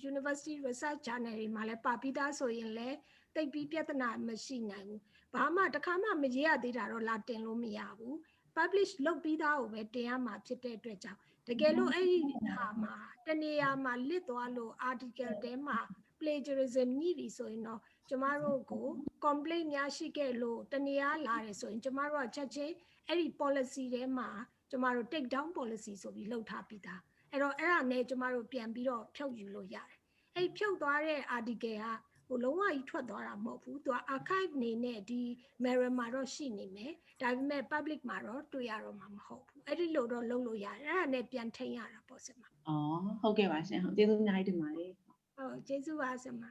University Research Journal တွေမှာလည်းပါပြီးသားဆိုရင်လည်းတိတ်ပြီးပြဿနာမရှိနိုင်ဘူးဘာမှတစ်ခါမှမရေးရသေးတာတော့လာတင်လို့မရဘူး publish လုပ်ပြီးသားကိုပဲတင်ရမှာဖြစ်တဲ့အတွက်ကြောင့်တကယ်လို့အဲ့ဒီဟာမှာတနေရာမှာလစ်သွားလို့ article ထဲမှာ plagiarism ညှိပြီဆိုရင်တော့ကျမတို့ကို complaint များရှိခဲ့လို့တနေရာလာတယ်ဆိုရင်ကျမတို့ကချက်ချင်းအဲ့ဒီ policy ထဲမှာကျမတို့ take down policy ဆိုပြီးလှုပ်ထားပြီးသားအဲ့တော့အဲ့ဒါနဲ့ကျမတို့ပြန်ပြီးတော့ဖြုတ်ယူလို့ရတယ်အဲ့ဖြုတ်သွားတဲ့ article ကဟိုလုံးဝကြီးထွက်သွားတာမဟုတ်ဘူးသူက archive နေနဲ့ဒီ MERAL မှာတော့ရှိနေမယ်ဒါပေမဲ့ public မှာတော့တွေ့ရတော့မှာမဟုတ်ဘူးအဲ့ဒီလိုတော့လုပ်လို့ရတယ်အဲ့ဒါနဲ့ပြန်ထိန်းရတာပေါ့ဆက်မဟုတ်ကဲ့ပါရှင်ဟုတ်ကျေးဇူးအများကြီးတင်ပါတယ်ဟုတ်ကျေးဇူးပါဆက်မ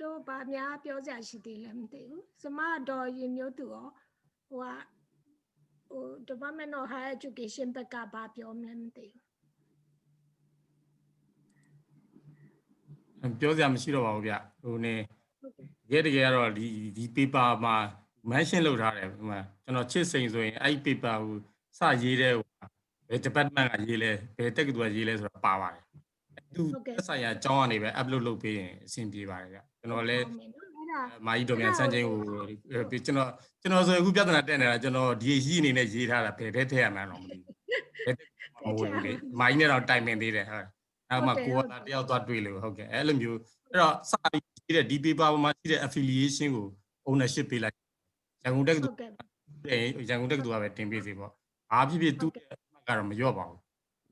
တို့ဗာများပြောစရာရှိသေးလဲမသိဘူးစမတော်ရင်မျိုးသူရောဟိုကDepartment of Higher Education ဘက်ကဗာပြောမလဲမသိဘူးပြောစရာမရှိတော့ပါဘူးဗျဟိုနေတကယ်ကတော့ဒီ paper မှာ mention လုပ်ထားတယ်ဟိုမှာကျွန်တော်ချစ်စိန်ဆိုရင်အဲ့ paper ကိုစရေးတဲ့ဟိုဘယ် department ကရေးလဲဘယ်တက္ကသိုလ်ကရေးလဲဆိုတာပါပါတယ်သူသက်ဆိုင်ရာအကြောင်းကနေပဲ upload လုပ်ပေးရင်အဆင်ပြေပါတယ်ဗျကျွန်တော်လည်းမာကြီးတော်မြန်စမ်းချင်းကိုကျွန်တော်ဆိုအခုပြဿနာတက်နေတာကျွန်တော်ဒီရေးအနေနဲ့ရေးထားတာဘယ်ထဲထည့်ရမှန်းတော့မသိဘူးမဟုတ်ဘူးလေမာကြီးနဲ့တော့တိုင်ပင်သေးတယ်ဟုတ်နောက်မှကိုကတယောက်သွားတွေ့လို့ဟုတ်ကဲ့အဲ့လိုမျိုးအဲ့တော့စပြီးတဲ့ဒီ paper ပေါ်မှာရှိတဲ့ affiliation ကို ownership ပေးလိုက်ရန်ကုန်တက္ကသိုလ်ရန်ကုန်တက္ကသိုလ်ကပဲတင်ပေးစေပေါ့ဘာဖြစ်ဖြစ်သူ့ရဲ့အမှတ်ကတော့မလျော့ပါဘူး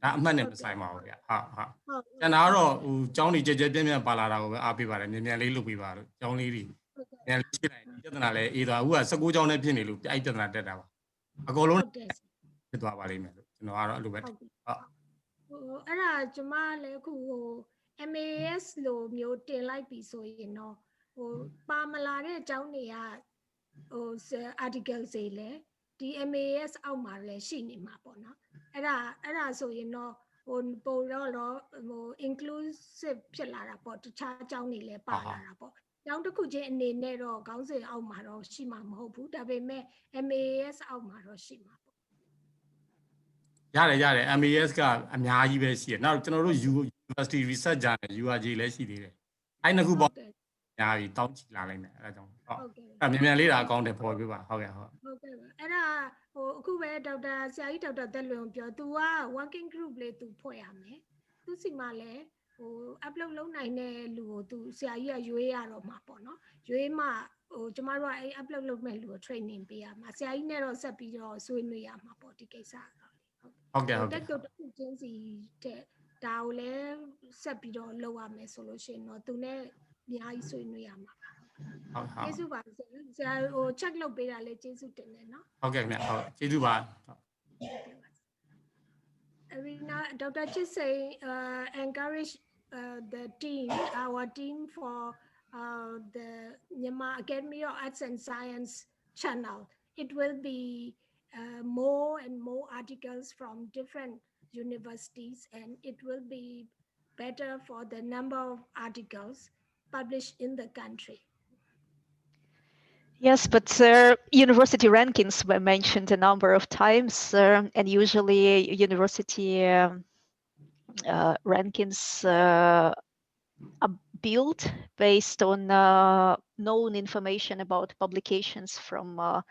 ဒါအမှတ်နဲ့မဆိုင်ပါဘူးဗျဟုတ်ကျန်တာကတော့ဟိုကျောင်းတွေကြဲကြဲပြန့်ပြန့်ပါလာတာကိုပဲအားပေးပါတယ်မြန်မြန်လေးလုပ်ပေးပါလို့ကျောင်းလေးတွေမြန်လေးရှိလိုက်ပြဿနာလဲအေးသွားအခုက19ကျောင်းနဲ့ဖြစ်နေလို့အဲ့ပြဿနာတက်တာပါအကုန်လုံးဖြစ်သွားပါလိမ့်မယ်လို့ကျွန်တော်ကတော့အဲ့လိုပဲဟုတ်အဲ့ဒါကျမလည်းအခုဟို MAS လိုမျိုးတင်လိုက်ပြီဆိုရင်တော့ဟိုပါမလာတဲ့အကြောင်းတွေကဟို article တွေလည်းဒီ MAS အောက်မှာလည်းရှိနေမှာပေါ့နော်အဲ့ဒါဆိုရင်တော့ဟိုပိုတော့ဟို inclusive ဖြစ်လာတာပေါ့တခြားအကြောင်းတွေလည်းပါလာတာပေါ့ကျောင်းတစ်ခုချင်းအနေနဲ့တော့ခေါင်းစဉ်အောက်မှာတော့ရှိမှာမဟုတ်ဘူးဒါပေမဲ့ MAS အောက်မှာတော့ရှိမှာပေါ့ရတယ် MAS ကအများကြီးပဲရှိတယ်နောက်ကျွန်တော်တို့ University Research Journal URJ လည်းရှိသေးတယ်အဲ့နှစ်ခုပေါ့အများကြီးတောင်းချလာလိုက်မယ်အဲ့ဒါကြောင့်ဟုတ်အဲ့မြန်မြန်လေးတာအကောင့်တွေပေါ်ပြပါဟုတ်ကဲ့ဟုတ်ကဲ့အဲ့ဒါဟိုအခုပဲဆရာကြီးဒေါက်တာသက်လွင်ပြော तू က working group လေး तू ဖွဲ့ရမယ်သူစီမှာလည်းဟို upload လုပ်နိုင်တဲ့လူကို तू ဆရာကြီးကရွေးရတော့မှာပေါ့နော်ရွေးမှဟိုကျမတို့ကအဲ့ upload လုပ်မဲ့လူကို training ပေးရမှာဆရာကြီးနဲ့တော့ဆက်ပြီးတော့ဆွေးနွေးရမှာပေါ့ဒီကိစ္စဟုတ်ကဲ့တက်တော့တစ်ခုချင်းစီတဲ့ဒါကိုလည်းဆက်ပြီးတော့လုပ်ရမယ်ဆိုလို့ရှိရင်တော့ तू နဲ့အများကြီးဆွေးနွေးရမှာကျေးဇူးပါဆရာဟို check လုပ်ပေးတာလည်းကျေးဇူးတင်တယ်နော်ဟုတ်ကဲ့ခင်ဗျဟုတ်ကျေးဇူးပါ Iryna, Dr. Chisay encourage our team for the Myanmar Academy of Arts and Science channel. It will be more and more articles from different universities and it will be better for the number of articles published in the country. Yes, but university rankings were mentioned a number of times, and usually university rankings are built based on known information about publications from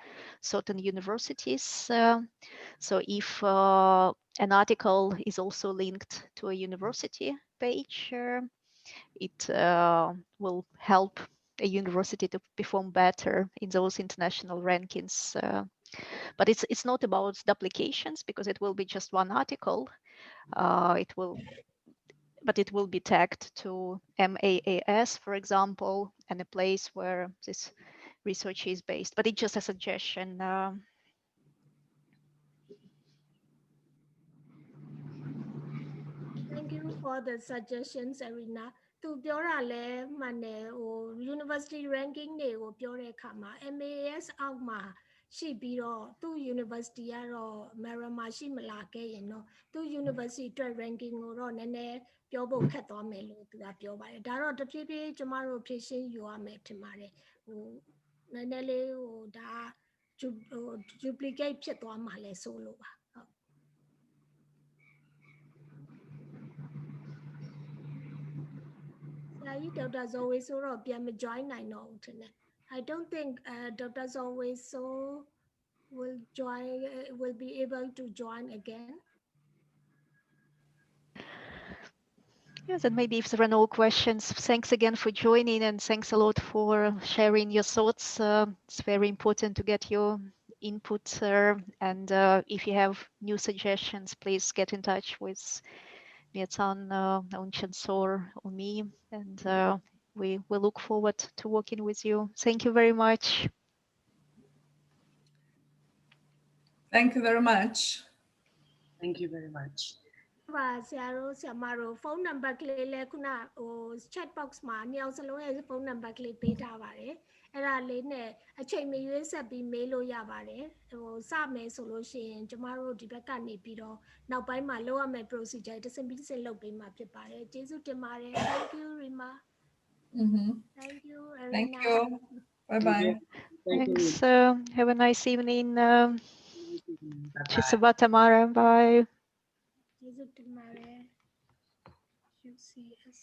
certain universities. So if an article is also linked to a university page, it will help a university to perform better in those international rankings. But it's not about duplications because it will be just one article. But it will be tagged to MAAS, for example, and a place where this research is based. But it's just a suggestion. Thank you for the suggestions, Iryna. သူပြောတာလဲမှန်တယ်ဟို university ranking တွေကိုပြောတဲ့အခါမှာ MAS အောက်မှာ ရှိပြီးတော့သူ့ university ကတော့ MERAL မှာရှိမလာခဲ့ရင်တော့သူ့ university အတွက် ranking ကိုတော့နည်းနည်းပြောဖို့ခက်သွားမယ်လို့သူကပြောပါတယ်ဒါတော့တဖြည်းဖြည်းကျမတို့ဖြည့်ရှင်းယူရမယ်ထင်ပါတယ်ဟိုနည်းနည်းလေးဟိုဒါ duplicate ဖြစ်သွားမှာလဲဆိုလို့ပါဟုတ်ဆရာကြီးဒေါက်တာဇော်ဝေဆိုတော့ပြန်မ join နိုင်တော့ဘူးထင်တယ် I don't think Dr. Zaw Wai Soe will be able to join again. Yes, and maybe if there are no questions, thanks again for joining and thanks a lot for sharing your thoughts. It's very important to get your input, and if you have new suggestions, please get in touch with Miatan, Unchansor, or me, and we will look forward to working with you. Thank you very much. Thank you very much. Thank you very much. ပါဆရာတို့ဆရာမတို့ဖုန်းနံပါတ်ကလေးလဲခုနဟို chat box မှာနှစ်ယောက်စလုံးရဲ့ဖုန်းနံပါတ်ကလေးပေးထားပါတယ်အဲ့ဒါလေးနဲ့အချိန်မရွေးဆက်ပြီးမေးလို့ရပါတယ်ဟိုစမယ်ဆိုလို့ရှိရင်ကျမတို့ဒီဘက်ကနေပြီးတော့နောက်ပိုင်းမှာလုပ်ရမယ့် procedure တစ်စင်ပြီးတစ်စင်လုပ်ပေးမှာဖြစ်ပါတယ်ကျေးဇူးတင်ပါတယ် thank you Rima thank you Iryna. Thank you. Bye bye. Thanks. Have a nice evening. Chisaba Tamara. Bye.ကျေးဇူးတင်ပါတယ် QCS